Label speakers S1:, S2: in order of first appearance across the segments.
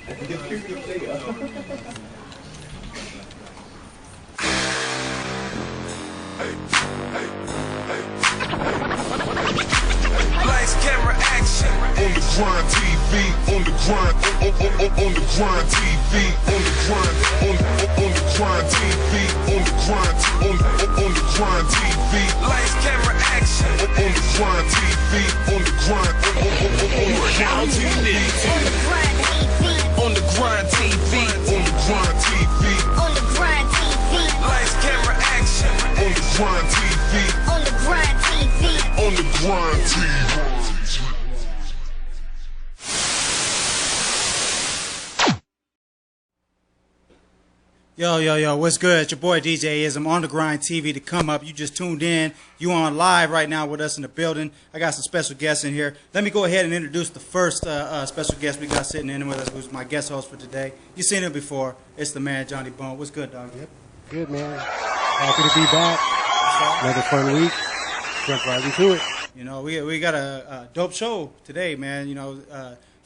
S1: Lights, camera, action. On the grind TV, on the grind, on the grind TV, on the grind, on the grind TV, on the grind, on the grind TV. Lights, camera, action. On the grind TV, on the grind, on the grind TV. On the grind TV, on the grind TV, on the grind TV. Lights, camera, action. On the grind TV, on the grind TV, on the grind TV.
S2: Yo, what's good? It's your boy DJ iZUHM on the Grind TV to come up. You just tuned in. You on live right now with us in the building. I got some special guests in here. Let me go ahead and introduce the first special guest we got sitting in with us, who's my guest host for today. You've seen him before. It's the man, Johnny Bone. What's good, dog?
S3: Yep. Good, man. Happy to be back. Another fun week. Jump right into it.
S2: You know, we got a dope show today, man. You know,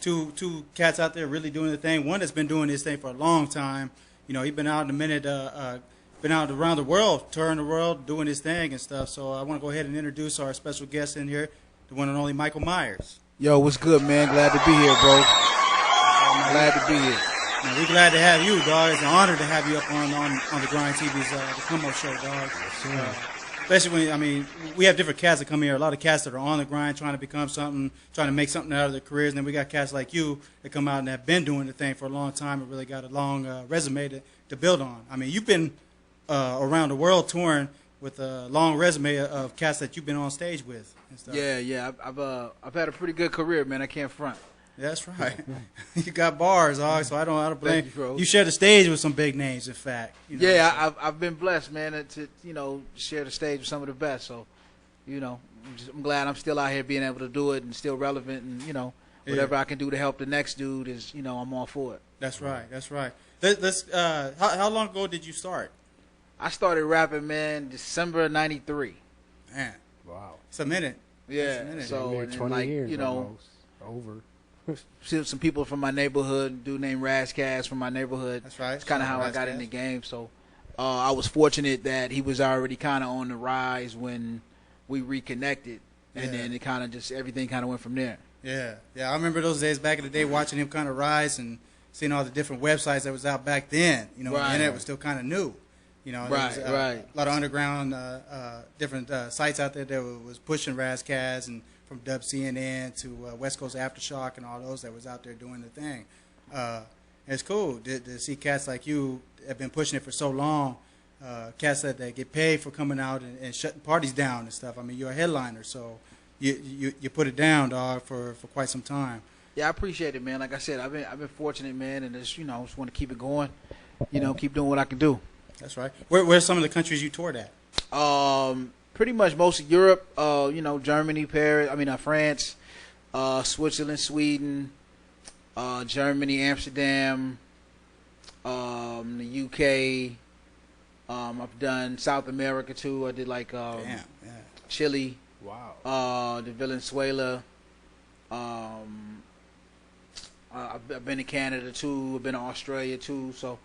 S2: two cats out there really doing the thing. One that's been doing this thing for a long time. You know, he's been out in a minute, been out around the world, touring the world, doing his thing and stuff. So I want to go ahead and introduce our special guest in here, the one and only Mykill Miers.
S4: Yo, what's good, man? Glad to be here, bro. Glad to be here.
S2: Man, we're glad to have you, dog. It's an honor to have you up on the Grind TV's the Come Up Show, dog. Especially when, I mean, we have different cats that come here. A lot of cats that are on the grind, trying to become something, trying to make something out of their careers. And then we got cats like you that come out and have been doing the thing for a long time and really got a long resume to build on. I mean, you've been around the world touring with a long resume of cats that you've been on stage with and stuff.
S4: Yeah. I've had a pretty good career, man. I can't front.
S2: That's right. You got bars, dog. So I don't blame
S4: you, bro.
S2: You share the stage with some big names, in fact. You know,
S4: yeah, I've been blessed, man, to share the stage with some of the best. So, I'm glad I'm still out here being able to do it and still relevant, and whatever I can do to help the next dude is, I'm all for it.
S2: That's right. Let's. How long ago did you start?
S4: I started rapping, man, December '93.
S2: Man,
S3: Wow.
S2: it's a minute.
S4: Yeah,
S2: It's a minute.
S4: so
S3: Near
S4: and
S3: 20
S4: like
S3: years almost. Over.
S4: see some people from my neighborhood, a dude named Razkaz from my neighborhood.
S2: That's right.
S4: That's kind of how I got in the game. So I was fortunate that he was already kind of on the rise when we reconnected, and then it kind of just everything kind of went from there.
S2: Yeah. I remember those days back in the day, watching him kind of rise and seeing all the different websites that was out back then. When the internet was still kind of new. There was,
S4: right.
S2: A lot of underground, different sites out there that was pushing Razkaz, and from Dub CNN to West Coast Aftershock and all those that was out there doing the thing. It's cool to see cats like you have been pushing it for so long. Cats that get paid for coming out and shutting parties down and stuff. I mean, you're a headliner, so you put it down, dog, for quite some time.
S4: Yeah, I appreciate it, man. Like I said, I've been fortunate, man, and just just want to keep it going. Keep doing what I can do.
S2: That's right. Where's some of the countries you toured at?
S4: Pretty much most of Europe. Germany, Paris. France, Switzerland, Sweden, Germany, Amsterdam, the UK. I've done South America too. I did Chile.
S3: Wow.
S4: The Venezuela. I've been to Canada too. I've been to Australia too. So.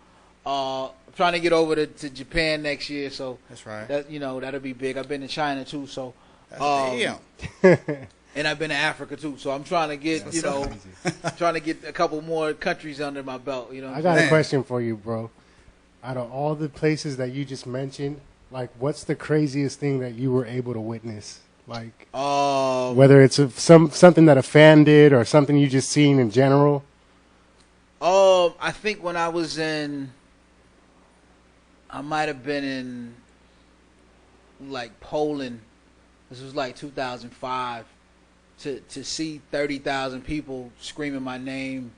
S4: I'm trying to get over to Japan next year, so
S2: that's right.
S4: That'll be big. I've been to China too, so
S2: damn.
S4: And I've been to Africa too, so I'm trying to get trying to get a couple more countries under my belt.
S3: I got a question for you, bro. Out of all the places that you just mentioned, what's the craziest thing that you were able to witness? Whether it's something that a fan did or something you just seen in general.
S4: I think when I was I might have been in Poland. This was 2005. To see 30,000 people screaming my name,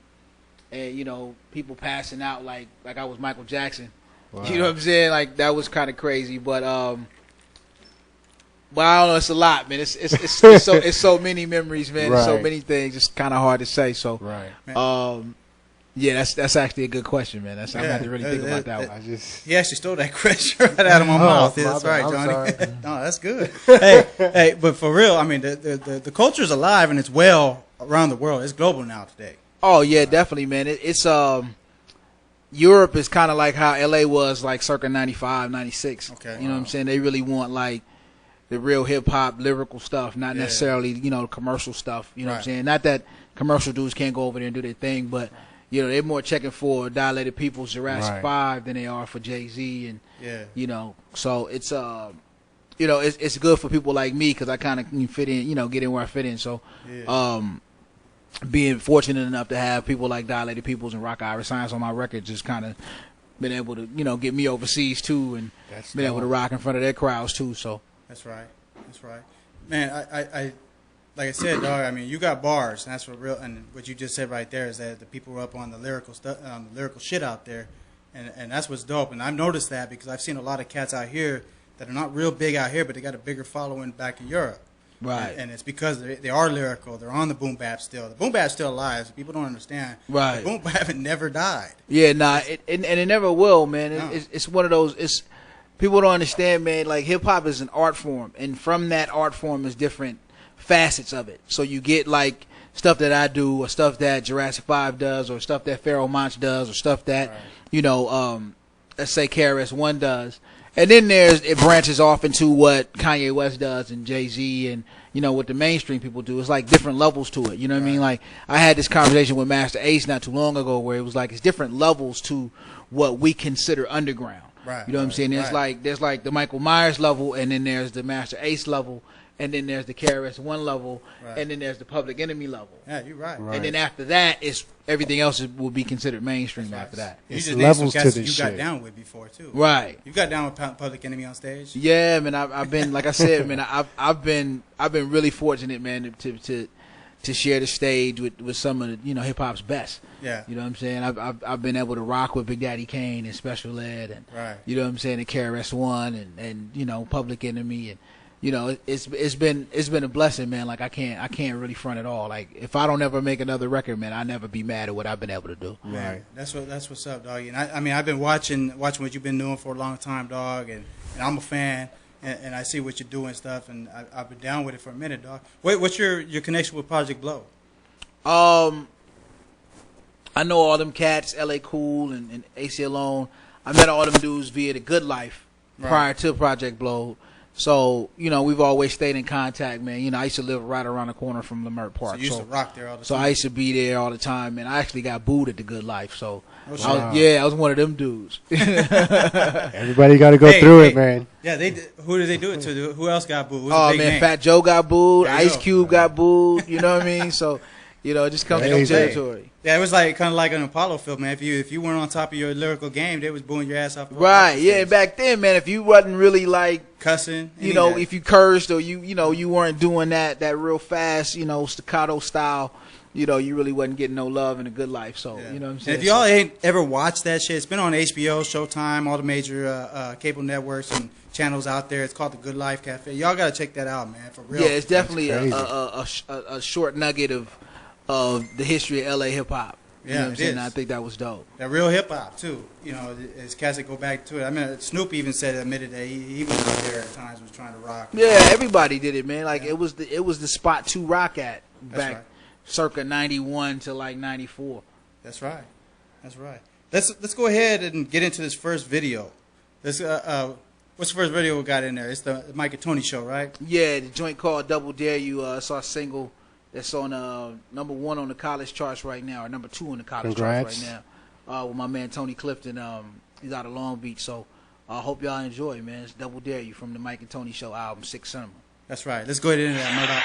S4: and people passing out like I was Michael Jackson. Wow. You know what I'm saying? That was kind of crazy, but I don't know. It's a lot, man. It's so many memories, man.
S3: Right.
S4: It's so many things. It's kind of hard to say. So
S3: right.
S4: Yeah, that's actually a good question, man. I have to really think about that one.
S2: He actually stole that question right out of my mouth. Yeah, that's right, Johnny. No, that's good. Hey, but for real, I mean, the culture is alive and it's well around the world. It's global now today.
S4: Oh yeah, definitely, man. It's Europe is kind of like how LA was like circa 95, 96.
S2: Okay.
S4: You know what I'm saying? They really want like the real hip hop lyrical stuff, not necessarily, you know, commercial stuff. You know what I'm saying? Not that commercial dudes can't go over there and do their thing, but you know, they're more checking for Dilated People's Jurassic 5 than they are for Jay-Z, and you know, so it's you know, it's good for people like me because I kind of fit in, you know, get in where I fit in. So being fortunate enough to have people like Dilated Peoples and Rock Irish Science on my record just kind of been able to, you know, get me overseas too, and been able to rock in front of their crowds too. So
S2: that's right, man. I like I said, dog. I mean, you got bars, and that's what real. And what you just said right there is that the people are up on the lyrical stuff, the lyrical shit out there, and that's what's dope. And I've noticed that because I've seen a lot of cats out here that are not real big out here, but they got a bigger following back in Europe.
S4: Right.
S2: And it's because they are lyrical. They're on the boom bap still. The boom bap's still alive. So people don't understand.
S4: Right.
S2: The boom bap never died.
S4: Yeah, nah, and it never will, man. It's one of those. It's people don't understand, man. Like hip hop is an art form, and from that art form is different facets of it. So you get like stuff that I do, or stuff that Jurassic 5 does, or stuff that Pharoah Monch does, or stuff that you know, let's say KRS-One does. And then it branches off into what Kanye West does and Jay-Z and, you know, what the mainstream people do. It's like different levels to it. You know what I mean? Like, I had this conversation with Master Ace not too long ago where it was like it's different levels to what we consider underground.
S2: Right.
S4: You know what I'm saying? There's like the Mykill Miers level, and then there's the Master Ace level, and then there's the KRS-One level, and then there's the Public Enemy level.
S2: Yeah, you're right.
S4: And then after that, everything else will be considered mainstream after that.
S2: You
S3: It's
S2: just
S3: levels
S2: some
S3: to
S2: cats
S3: this
S2: you
S3: shit.
S2: got down with before too.
S4: Right.
S2: You got down with Public Enemy on stage.
S4: Yeah, man. I've been, like I said, man. I've been really fortunate, man, to share the stage with some of the, you know, hip hop's best.
S2: Yeah.
S4: You know what I'm saying? I've been able to rock with Big Daddy Kane and Special Ed, and you know what I'm saying, and KRS-One and you know, Public Enemy, and you know, it's been a blessing, man. Like I can't really front at all. Like if I don't ever make another record, man, I'll never be mad at what I've been able to do.
S2: Right. That's what's up, dog. And I mean, I've been watching what you've been doing for a long time, dog, and I'm a fan. And I see what you're doing and stuff, and I've been down with it for a minute, dog. Wait, what's your connection with Project Blow?
S4: I know all them cats, LA Cool and AC Alone. I met all them dudes via The Good Life prior to Project Blow. So, you know, we've always stayed in contact, man. You know, I used to live right around the corner from Leimert Park.
S2: So you used to rock there all the time?
S4: So I used to be there all the time, man. I actually got booed at The Good Life. So,
S2: I
S4: was one of them dudes.
S3: Everybody got to go through it, man.
S2: Yeah, they did. Who did they do it to? Who else got booed?
S4: Oh, man, name? Fat Joe got booed. Ice Cube got booed. You know what I mean? So, you know, it just comes from territory.
S2: Yeah, it was like kind of like an Apollo film, man. If you weren't on top of your lyrical game, they was booing your ass off.
S4: Right, yeah. Back then, man, if you wasn't really like
S2: cussing,
S4: you know, if you cursed or you weren't doing that real fast, you know, staccato style, you know, you really wasn't getting no love in The Good Life. So, you know what I'm saying?
S2: And if y'all ain't ever watched that shit, it's been on HBO, Showtime, all the major cable networks and channels out there. It's called The Good Life Cafe. Y'all got to check that out, man, for real.
S4: Yeah, it's definitely a short nugget of the history of LA hip hop. You know what I'm saying? And I think that was dope.
S2: That real hip hop too. You know, as cats that go back to it. I mean, Snoop even admitted that he was out there at times, was trying to rock.
S4: Yeah, everybody did it, man. Like it was the spot to rock at back circa 91 to like 94.
S2: That's right. Let's go ahead and get into this first video. What's the first video we got in there? It's the Mike and Tony show, right?
S4: Yeah, the joint called Double Dare You. It's our single that's on #1 on the college charts right now, or #2 on the college charts right now. With my man Tony Clifton. He's out of Long Beach, so I hope y'all enjoy, man. It's Double Dare You from the Mike and Tony show album, 6 Cinema.
S2: That's right. Let's go ahead into that, Murdoch.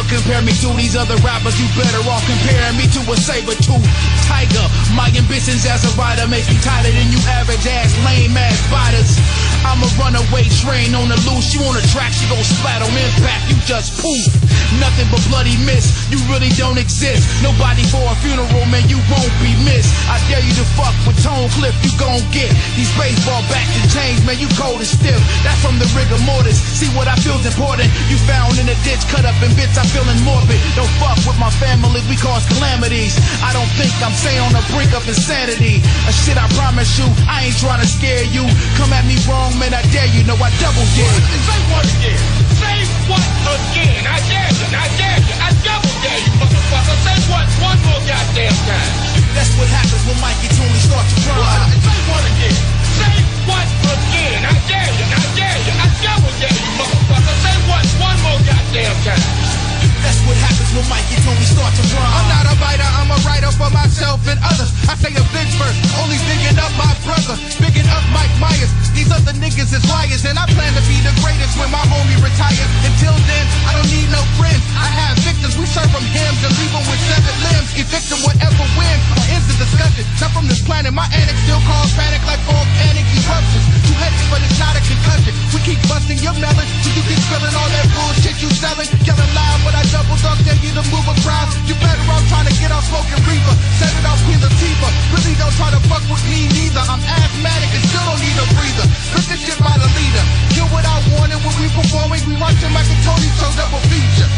S5: compare me to these other rappers, you better off comparing me to a saber-tooth tiger. My ambitions as a writer make me tighter than you average ass lame ass fighters. I'm a runaway train on the loose. You on the track, she gon' splat on impact. You just poof. Nothing but bloody miss. You really don't exist. Nobody for a funeral, man. You won't be missed. I dare you to fuck with Tone Cliff. You gon' get these baseball bats and chains, man. You cold and stiff. That's from the rigor mortis. See what I feel's important. You found in a ditch, cut up in bits. I'm feeling morbid. Don't fuck with my family. We cause calamities. I don't think I'm saying on the brink of insanity. A shit I promise you. I ain't trying to scare you. Come at me wrong, man, I dare you, no, I double dare.
S6: Say what again? Say what again? I dare you, I dare you, I double dare you, motherfucker. Say what one more goddamn time.
S5: That's what happens when Mike and Tony start to rhyme.
S6: Say what again? Say what again? I dare you, I dare you, I double dare you, motherfucker. Say what one more goddamn time.
S5: That's what happens when Mike and Tony start to rhyme.
S6: I'm not a writer, I'm a writer for myself and others. I say a big verse, only bigging up my brother, bigging up Mykill Miers. These other niggas is liars, and I plan to be the greatest when my homie retires. Until then, I don't need no friends. I have victims, we serve them hymns and leave them with 7 limbs. Evict them, whatever wins, or ends the discussion. Not from this planet, my annex still cause panic like volcanic eruptions. 2 headaches, but it's not a concussion. We keep busting your melon till you keep spilling all that bullshit you selling. Yelling loud, but I double dog dare you to move a crowd. You better off trying to get off smoking reefer. Set it off Queen Latifah. Really don't try to fuck with me neither. I'm asthmatic and still don't need a breather. Put this shit by the leader. Kill what I wanted when we performing. We watching Mike and Tony show double feature.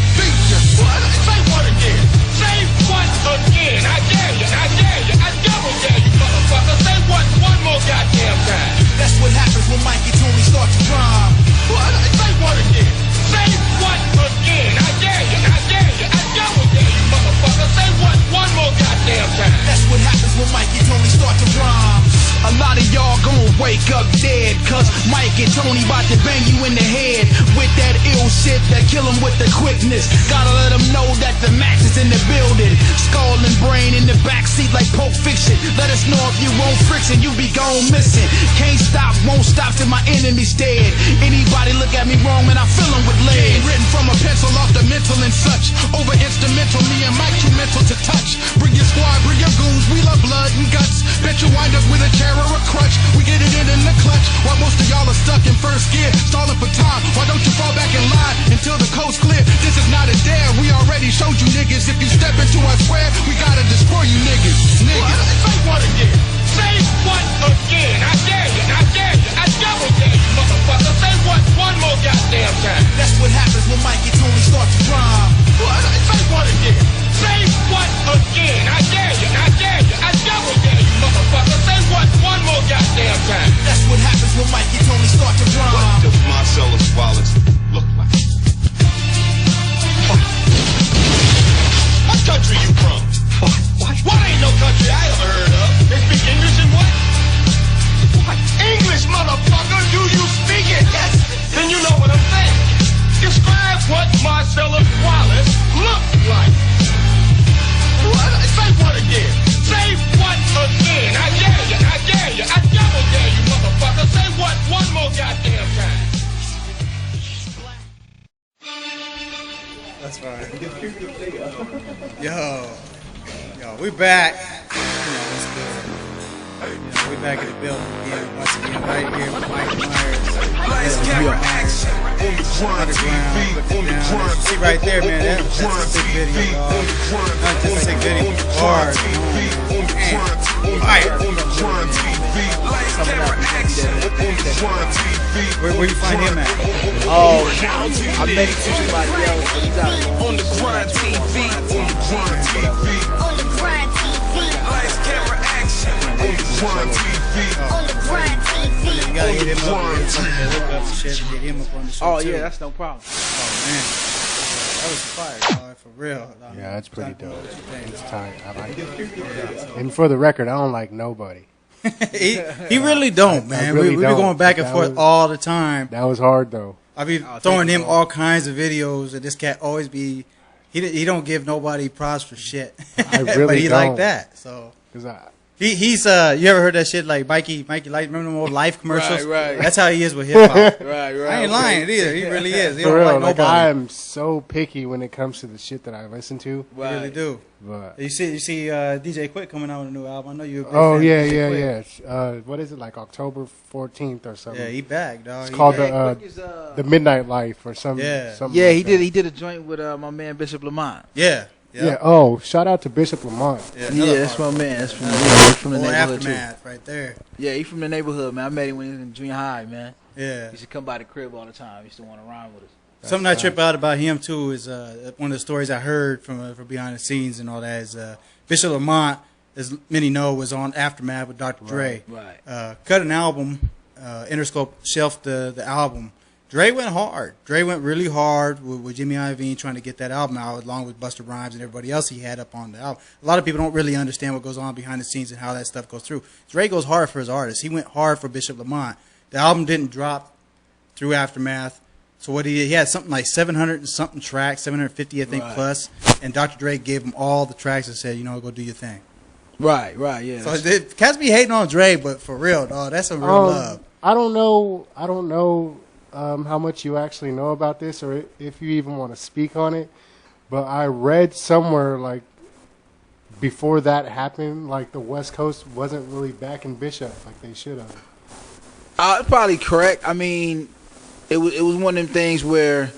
S6: What? Say what again? Say what again? I dare you, I dare you, I double dare you, motherfucker. Say what one more goddamn time.
S5: That's what happens when Mike and Tony start to rhyme.
S6: What? Say what again? Say what again? I dare you, I dare you, I double dare you, motherfucker. Say what one more goddamn time.
S5: That's what happens when Mike and Tony start to rhyme. A lot of y'all gon' wake up dead, cause Mike and Tony bout to bang you in the head with that ill shit that kill 'em with the quickness. Gotta let 'em know that the max is in the building. Skull and brain in the backseat like Pulp Fiction. Let us know if you want friction, you be gone missing. Can't stop, won't stop till my enemy's dead. Anybody look at me wrong, man, I fill 'em with lead. Written from a pencil off the mental and such. Over instrumental, me and Mike too mental to touch. Bring your squad, bring your goons, we love blood and guts. Bet you wind up with a chair or a crutch. We get it in the clutch. While most of y'all are stuck in first gear, stalling for time. Why don't you fall back in line until the coast clear? This is not a dare. We already showed you niggas. If you step into our square, we gotta destroy you niggas.
S6: What? Say what again? Say what again? I dare you, I dare you, I double dare you, motherfucker. Say what one more goddamn time.
S5: That's what happens when Mike and Tony start to rhyme.
S6: What? Say what again? Say what again? I dare you, I dare you, I double dare you, motherfucker. Say what one more goddamn time.
S5: That's what happens when Mike and Tony start to rhyme.
S1: What does Marcellus Wallace look like?
S6: What country you from? What ain't no country I ever heard of? They speak English and what? What? English, motherfucker? Do you speak it? Yes. Then you know what I'm saying. Describe what Marcellus Wallace looks like. What? Say what again? Say what again? I dare you, I dare you, I double dare you, motherfucker. Say what one more goddamn time.
S2: That's right. Yo, we back. What's good? We back in the building again, once again, right here with Mykill Miers.
S1: Lights, camera, action. On the grind TV.
S2: See right there, man. That's a sick video, dog. Not just a sick video, hard. Fire.
S1: Lights, camera, action. On the grind TV.
S2: Where you find him at?
S4: Oh, I met him through somebody else, but he's out here.
S1: On the grind TV. On the grind TV.
S7: On the grind TV.
S1: Lights, camera, action. On the grind TV.
S7: On the grind TV.
S2: You gotta get him up here, hook up and shit, and get him up on the show.
S4: Oh
S2: too.
S4: yeah, that's no problem.
S2: Oh man, that was fire, dog, for real. Dog.
S3: Yeah, that's pretty dope.
S2: What you think,
S3: It's
S2: dog?
S3: tight. I like it. And for the record, I don't like nobody.
S2: he really don't, man.
S3: really
S2: we be
S3: don't.
S2: going back and
S3: That
S2: forth
S3: was-
S2: all the time.
S3: That was hard though.
S2: I be
S4: thank
S2: throwing
S4: you,
S2: him
S4: bro.
S2: all kinds of videos, and this cat always be. He don't give nobody props for shit.
S3: I really
S2: but he
S3: don't.
S2: like that, so
S3: Cause
S2: He's you ever heard that shit like Mikey Light? Remember them old Life commercials?
S4: Right.
S2: That's how he is with hip hop.
S4: Right.
S2: I ain't lying either. He really is. He
S3: For
S2: don't
S3: real,
S2: like
S3: like
S2: nobody.
S3: I am so picky when it comes to the shit that I listen to.
S2: I really do.
S3: But
S2: You see DJ Quick coming out with a new album. I know you're a big
S3: oh
S2: fan of DJ Quick.
S3: yeah. What is it, like October 14th or something?
S2: Yeah, he back, dog.
S3: It's
S2: He
S3: called
S2: back.
S3: the Midnight Life or something.
S2: Yeah.
S3: something
S4: Yeah,
S3: like
S4: he
S3: that.
S4: did a joint with my man Bishop Lamont.
S2: Yeah.
S3: Yeah. Oh, shout out to Bishop Lamont.
S2: another
S4: that's my
S2: hard-
S4: man. That's from the
S2: Boy,
S4: neighborhood too.
S2: Aftermath right there.
S4: Yeah, he from the neighborhood, man. I met him when he was in junior high, man.
S2: Yeah.
S4: He used to come by the crib all the time. He used to want to rhyme with us.
S2: Something I trip out about him too is one of the stories I heard from behind the scenes and all that is Bishop Lamont, as many know, was on Aftermath with Dr. Dre.
S4: Right.
S2: Cut an album. Interscope shelved the album. Dre went hard. Dre went really hard with Jimmy Iovine trying to get that album out, along with Busta Rhymes and everybody else he had up on the album. A lot of people don't really understand what goes on behind the scenes and how that stuff goes through. Dre goes hard for his artists. He went hard for Bishop Lamont. The album didn't drop through Aftermath. So what he did, he had something like 700 and something tracks, 750 I think plus, and Dr. Dre gave him all the tracks and said, go do your thing.
S4: Right, yeah.
S2: So cats be hating on Dre, but for real, dog, that's some real love.
S3: I don't know how much you actually know about this, or if you even want to speak on it. But I read somewhere like before that happened, like the West Coast wasn't really backing Bishop like they should have.
S4: Probably correct. I mean, it was one of them things where,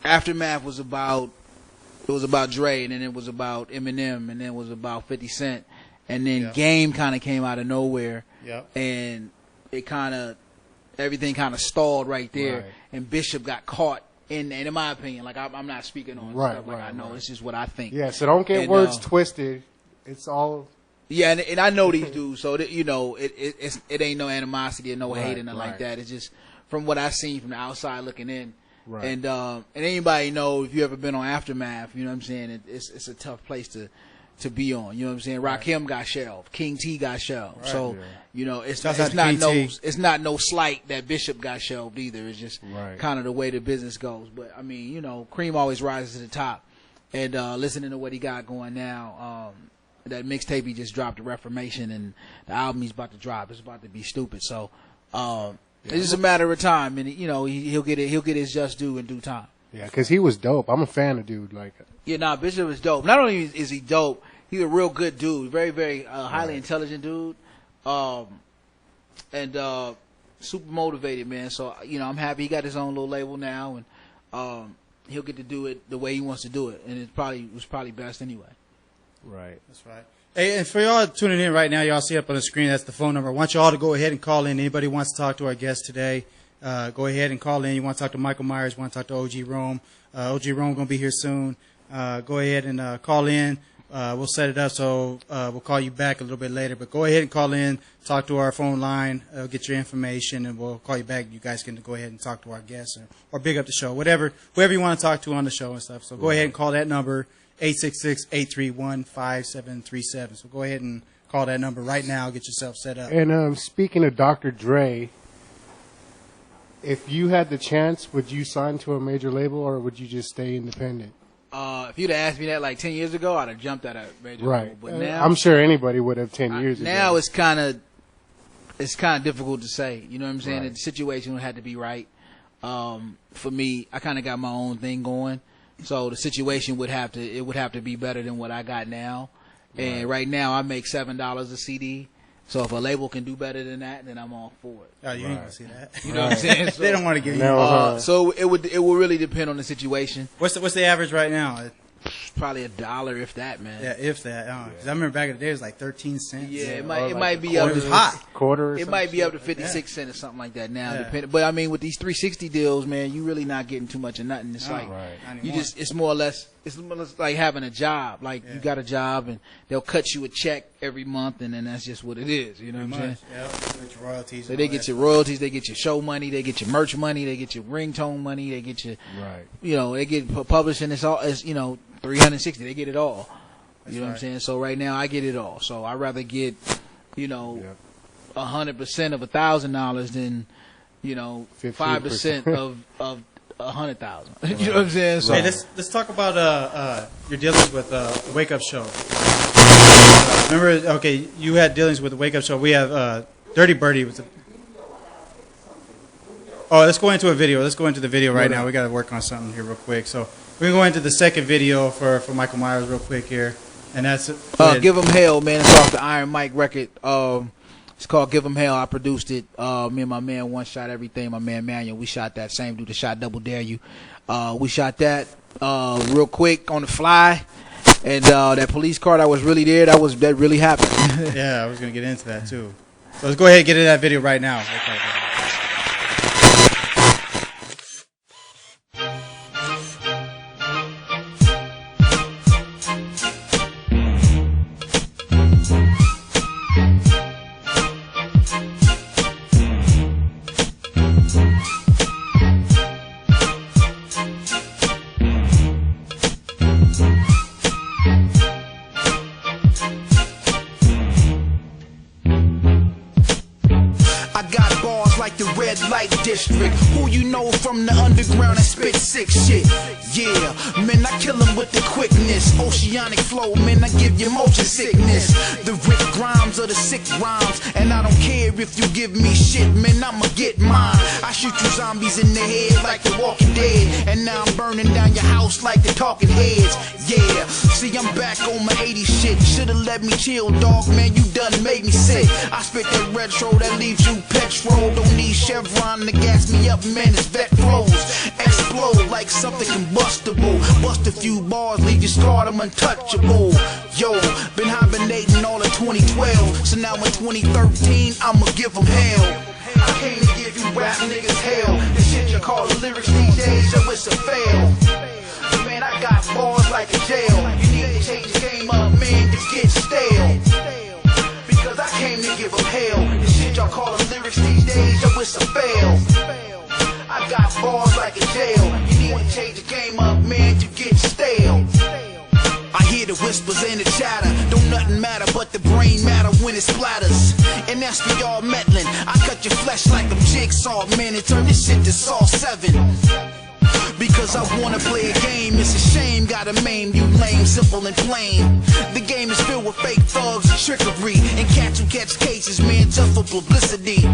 S4: Aftermath was about Dre, and then it was about Eminem, and then it was about 50 Cent, and then Game kind of came out of nowhere, and it everything kind of stalled right there, and Bishop got caught. In my opinion, like I'm not speaking on stuff like I know, it's just what I think.
S3: Yeah, so don't get words twisted. It's all.
S4: Yeah, and I know these dudes, so that, it ain't no animosity or no hate or nothing like that. It's just from what I seen from the outside looking in. Right. And anybody know, if you ever been on Aftermath, you know what I'm saying, it's a tough place to be on. You know what I'm saying? Rakim got shelved, King T got shelved. Right. So it's not no slight that Bishop got shelved either. It's just kind of the way the business goes. But I mean, Cream always rises to the top. And listening to what he got going now, that mixtape he just dropped, the Reformation, and the album he's about to drop, it's about to be stupid. So it's just a matter of time, and he'll get his just due in due time.
S3: Yeah, because he was dope. I'm a fan of dude.
S4: Bishop is dope. Not only is he dope, he's a real good dude. Very, very highly intelligent dude, and super motivated, man. So I'm happy he got his own little label now, and he'll get to do it the way he wants to do it, and it was probably best anyway.
S3: Right.
S2: That's right. Hey, and for y'all tuning in right now, y'all see up on the screen, that's the phone number. I want y'all to go ahead and call in. Anybody wants to talk to our guest today, go ahead and call in. You want to talk to Mykill Miers, want to talk to OG Rome. OG Rome going to be here soon. Go ahead and call in. We'll set it up, so we'll call you back a little bit later. But go ahead and call in, talk to our phone line, get your information, and we'll call you back. You guys can go ahead and talk to our guests or big up the show, whoever you want to talk to on the show and stuff. So go ahead and call that number, 866-831-5737. So go ahead and call that number right now. Get yourself set up.
S3: And speaking of Dr. Dre, if you had the chance, would you sign to a major label or would you just stay independent?
S4: If you'd have asked me that like 10 years ago, I'd have jumped at a major label. But now,
S3: I'm sure anybody would have 10 years ago.
S4: Now it's kind of difficult to say. You know what I'm saying? The situation would have to be right. For me, I kind of got my own thing going. So the situation would have to be better than what I got now. And right now I make $7 a CD. So if a label can do better than that, then I'm all for it.
S2: Oh, you ain't gonna see that.
S4: You know what I'm saying? So,
S2: they don't want to give you.
S4: So it would really depend on the situation.
S2: What's the average right now?
S4: Probably $1, if that, man.
S2: Yeah, if that. Because I remember back in the day it was like 13 cents.
S4: Yeah, it might be up to
S2: hot.
S3: Quarter.
S4: It might be up to 56 cents or something like that now. Depending, but I mean, with these 360 deals, man, you really not getting too much of nothing. It's it's more or less like having a job. Like you got a job and they'll cut you a check every month, and then that's just what it is. You know what I'm saying?
S2: Yeah. Get your royalties.
S4: So they get your royalties, they get your show money, they get your merch money, they get your ringtone money, they get your they get publishing. It's all 360. They get it all. You know what I'm saying? So right now I get it all. So I'd rather get 100% of $1,000 than 5% 100,000. You know what I'm saying? So
S2: Hey, let's talk about your dealings with the Wake Up Show. Remember, okay, you had dealings with the Wake Up Show. We have Dirty Birdie. Let's go into a video. Let's go into the video right now. We got to work on something here real quick. So we're going to go into the second video for Mykill Miers real quick here, and that's
S4: Give 'Em Hell, man. It's off the Iron Mike record. It's called Give 'Em Hell. I produced it. Me and my man One Shot Everything. My man Manuel. We shot that. Same dude that shot Double Dare You. We shot that real quick on the fly. And that police car that was really there, that really happened.
S2: Yeah, I was gonna get into that too. So let's go ahead and get into that video right now. Okay.
S5: Like the red light district. Who you know from the underground and spit sick shit? Yeah, man, I kill them with the quickness. Oceanic flow, man, I give you motion sickness. The Rick Grimes of the sick rhymes. And I don't care if you give me shit, man, I'ma get mine. I shoot you zombies in the head like the Walking Dead. And now I'm burning down your house like the Talking Heads. Yeah, see, I'm back on my 80s shit. Should've let me chill, dog, man, you done made me sick. I spit that retro that leaves you petrol. Don't need Chevron to gas me up, man, it's vet flows. Explode like something combustible. Bust a few bars, leave you scarred, I'm untouchable. Yo, been hibernating all of 2012. So now in 2013, I'ma give them hell. I came to give you rap niggas hell. This shit you call lyrics these days, so it's a fail. Man, I got bars like a jail. You need to change the game up, man, to get stale. Because I came to give them hell. This shit y'all call lyrics these days, yo, it's a fail. I got bars like a jail. You need to change the game up, man, to get stale. I hear the whispers and the chatter. Don't nothing matter but the brain matter when it splatters. And that's for y'all meddling. I cut your flesh like I'm Jigsaw, man, and turn this shit to Saw 7. Because I wanna play a game, it's a shame, gotta maim you lame, simple and plain. The game is filled with fake thugs and trickery, and cats who catch cases, man, just for publicity.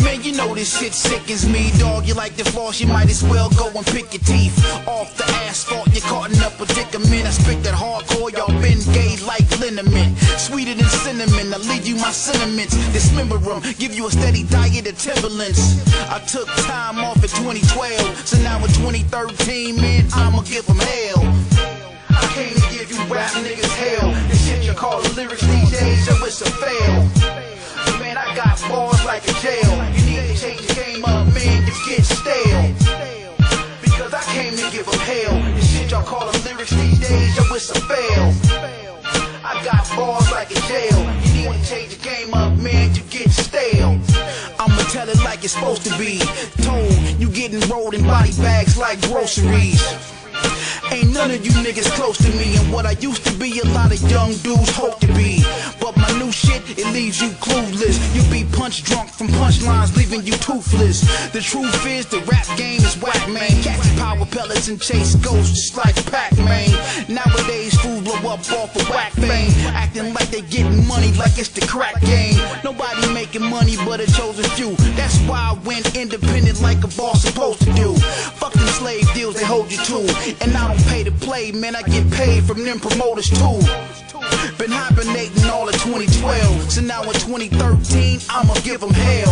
S5: Man, you know this shit sickens me, dog. You like the floss, you might as well go and pick your teeth off the asphalt. You're caught in a predicament. I spit that hardcore, y'all been gay like liniment. Sweeter than cinnamon, I leave you my sentiments. Dismember them, give you a steady diet of Timberlands. I took time off in 2012, so now in 2013, man, I'ma give them hell. I came to give you rap niggas hell. This shit you call lyrics these days, so it's a fail. Man, I got bars like a jail. You need to change the game up, man, to get stale. Because I came to give them hell. This shit y'all call lyrics these days, yo, it's a fail. I got bars like a jail. You need to change the game up, man, to get stale. I'ma tell it like it's supposed to be. Told you getting rolled in body bags like groceries. Ain't none of you niggas close to me, and what I used to be, a lot of young dudes hope to be. But my new shit, it leaves you clueless. You be punch drunk from punchlines, leaving you toothless. The truth is, the rap game is whack, man. Catch power pellets and chase ghosts just like Pac-Man. Nowadays, fools blow up off of whack fame, acting like they getting money like it's the crack game. Nobody making money but a chosen few. That's why I went independent like a boss supposed to do. Fuck them slave deals they hold you to. And I don't pay to play, man, I get paid from them promoters too. Been hibernating all of 2012, so now in 2013, I'ma give them hell.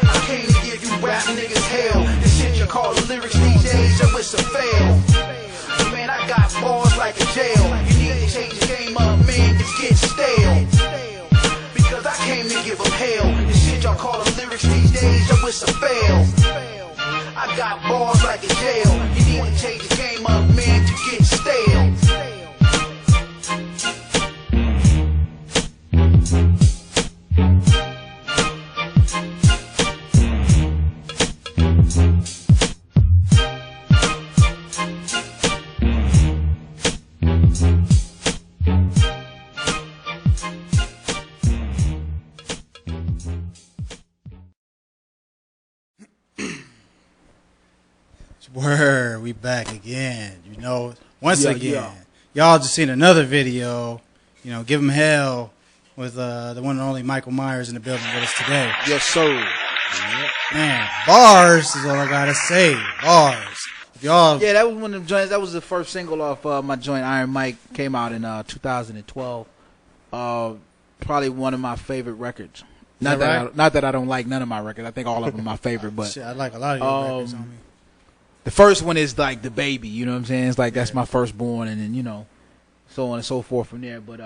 S5: I came to give you rap niggas hell. This shit you call lyrics these days, so it's a fail. Man, I got bars like a jail. You need to change the game up, man, to get stale. Because I came to give them hell. This shit y'all call lyrics these days, so it's a fail. I got bars like a jail. You need to change the game up, man, to get stale.
S2: Word, we back again. You know, once
S4: Yeah,
S2: again,
S4: yeah.
S2: y'all just seen another video. You know, give him hell with the one and only Mykill Miers in the building with us today.
S4: Yes, sir.
S2: Man, bars is all I gotta say. Bars. If y'all,
S4: Yeah, that was one of the joints. That was the first single off my joint Iron Mike. Came out in 2012. Probably one of my favorite records. Not that I don't like none of my records. I think all of them my favorite. But
S2: shit, I like a lot of your records on me.
S4: the first one is like the baby. You know what I'm saying? It's like that's my firstborn, and then so on and so forth from there. But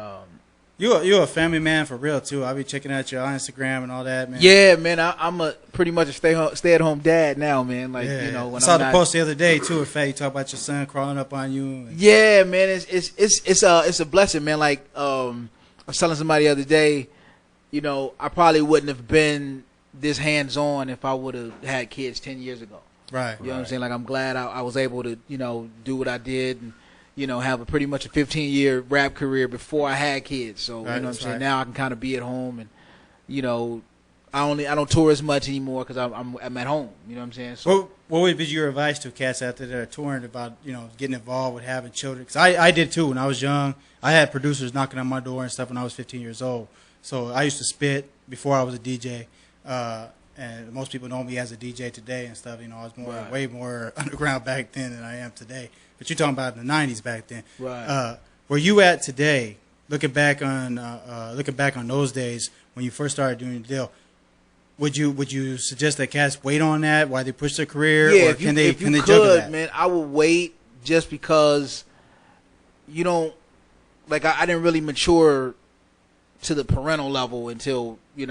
S2: You're a family man for real too. I'll be checking out your Instagram and all that, man.
S4: yeah, man, I'm a pretty much a stay at home dad now, man. Like
S2: Yeah.
S4: when
S2: I saw
S4: I'm
S2: the
S4: not,
S2: post the other day too. In fact, you talk about your son crawling up on you. And,
S4: yeah, man, it's a blessing, man. Like I was telling somebody the other day, I probably wouldn't have been this hands on if I would have had kids 10 years ago.
S2: right.
S4: You know what I'm saying? Like I'm glad I was able to do what I did and have a pretty much a 15-year rap career before I had kids. So
S2: Right,
S4: you know what I'm
S2: that's
S4: saying?
S2: right.
S4: Now I can kind of be at home and I don't tour as much anymore because I'm at home. You know what I'm saying? So
S2: What would be your advice to cats out there that are touring about getting involved with having children? Because I did too when I was young. I had producers knocking on my door and stuff when I was 15 years old. So I used to spit before I was a DJ. And most people know me as a DJ today and stuff. I was
S4: Right.
S2: way more underground back then than I am today. But you're talking about in the 90s back then.
S4: Right.
S2: Where you at today, looking back on those days when you first started doing the deal, would you suggest that cats wait on that while they push their career,
S4: yeah,
S2: or
S4: if you
S2: can they
S4: could,
S2: juggle that?
S4: man, I would wait just because you don't like I didn't really mature to the parental level until now.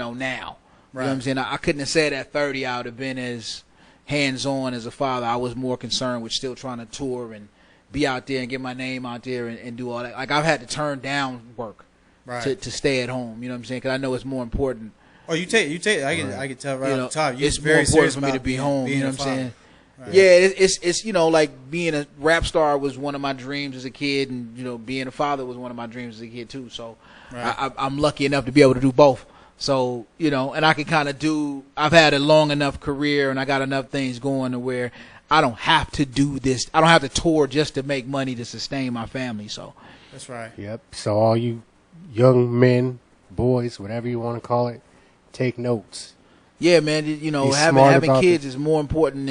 S2: Right.
S4: You know what I'm saying? I couldn't have said at 30 I would have been as hands-on as a father. I was more concerned with still trying to tour and be out there and get my name out there and do all that. Like I've had to turn down work
S2: Right.
S4: to stay at home. You know what I'm saying? Because I know it's more important.
S2: Oh, you take. I can tell right off the top.
S4: It's
S2: You're
S4: more
S2: very
S4: important
S2: serious
S4: for me to
S2: about
S4: be home.
S2: being
S4: You know
S2: a
S4: what I'm
S2: father.
S4: saying?
S2: Right.
S4: Yeah, it's like being a rap star was one of my dreams as a kid, and being a father was one of my dreams as a kid too. So
S2: Right.
S4: I'm lucky enough to be able to do both. So and I can kind of do. I've had a long enough career, and I got enough things going to where I don't have to do this. I don't have to tour just to make money to sustain my family. So
S2: That's right.
S3: Yep. So all you young men, boys, whatever you want to call it, take notes.
S4: yeah, man, having
S3: smart about
S4: kids is more important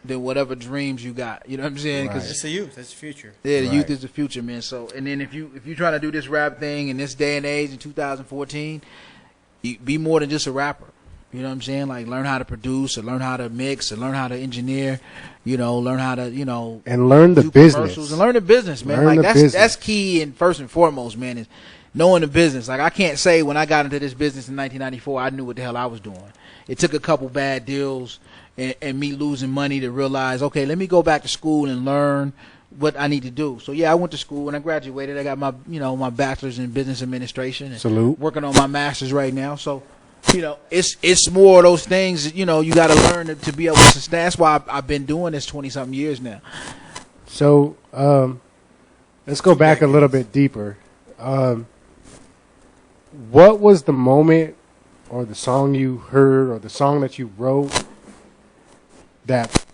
S4: than whatever dreams you got. You know what I'm saying? 'Cause
S2: It's the youth. It's the future.
S4: yeah, the
S3: Right.
S4: youth is the future, man. So, and then if you're trying to do this rap thing in this day and age in 2014, you be more than just a rapper. You know what I'm saying? Like learn how to produce, or learn how to mix, or learn how to engineer. Learn how to
S3: And learn the
S4: do
S3: business.
S4: commercials and learn the business, man.
S3: Learn
S4: Like
S3: the
S4: that's
S3: business.
S4: key and first and foremost, man, is knowing the business. Like I can't say when I got into this business in 1994, I knew what the hell I was doing. It took a couple bad deals and me losing money to realize, okay, let me go back to school and learn what I need to do. So yeah, I went to school and I graduated. I got my my bachelor's in business administration. And
S3: Salute.
S4: Working on my master's right now. So it's more of those things that, you got to learn to be able to sustain. That's why I've been doing this 20-something years now.
S3: So let's go back a little bit deeper. What was the moment or the song you heard or the song that you wrote that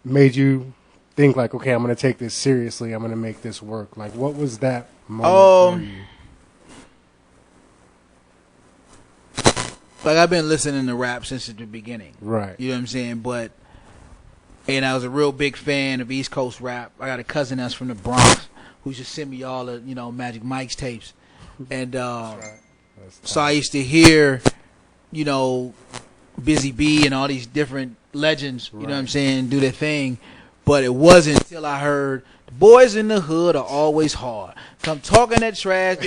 S3: made you think like, okay, I'm going to take this seriously. I'm going to make this work. Like, what was that moment for you?
S4: Like I've been listening to rap since the beginning.
S3: Right.
S4: You know what I'm saying? And I was a real big fan of East Coast rap. I got a cousin that's from the Bronx who used to send me all the, Magic Mike's tapes. And so I used to hear, Busy B and all these different legends, you know what I'm saying, do their thing. But it wasn't until I heard the boys in the hood are always hard. Come talking that trash.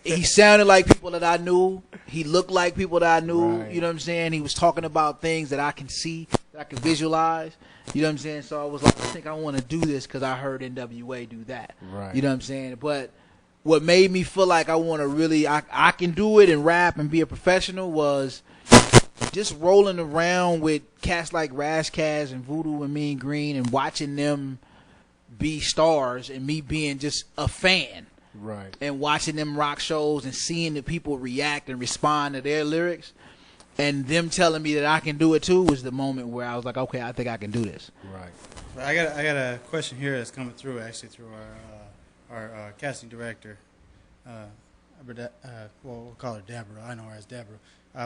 S4: He sounded like people that I knew. He looked like people that I knew.
S3: Right.
S4: You know what I'm saying? He was talking about things that I can see, that I can visualize. You know what I'm saying? So I was like, I think I want to do this because I heard NWA do that.
S3: Right.
S4: You know what I'm saying? But what made me feel like I want to really, I can do it and rap and be a professional was just rolling around with cats like Ras Kass and Voodoo and Mean Green and watching them be stars and me being just a fan.
S3: Right.
S4: And watching them rock shows and seeing the people react and respond to their lyrics. and them telling me that I can do it too was the moment where I was like, okay, I think I can do this.
S3: Right.
S2: I got a question here that's coming through actually through our casting director. We'll call her Deborah. I know her as Deborah.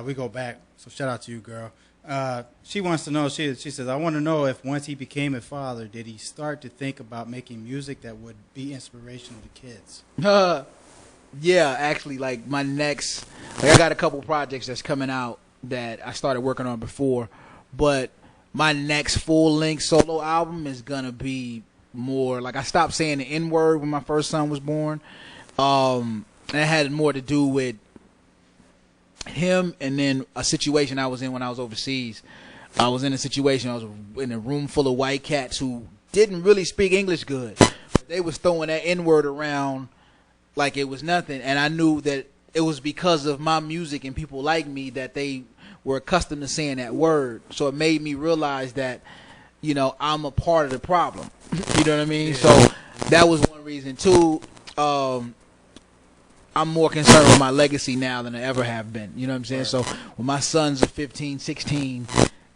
S2: We go back, so shout out to you, girl. She wants to know. She says, I want to know if once he became a father, did he start to think about making music that would be inspirational to kids?
S4: Yeah, actually, like my next, I got a couple projects that's coming out that I started working on before, but my next full-length solo album is gonna be more like I stopped saying the N-word when my first son was born. And it had more to do with him and then a situation I was in when I was overseas. I was in a situation, I was in a room full of white cats who didn't really speak English good. They was throwing that N-word around like it was nothing, and I knew that it was because of my music and people like me that they were accustomed to saying that word. So it made me realize that, you know, I'm a part of the problem. You know what I mean? Yeah. So that was one reason. Two, I'm more concerned with my legacy now than I ever have been. You know what I'm saying? Right. So when my sons are 15, 16,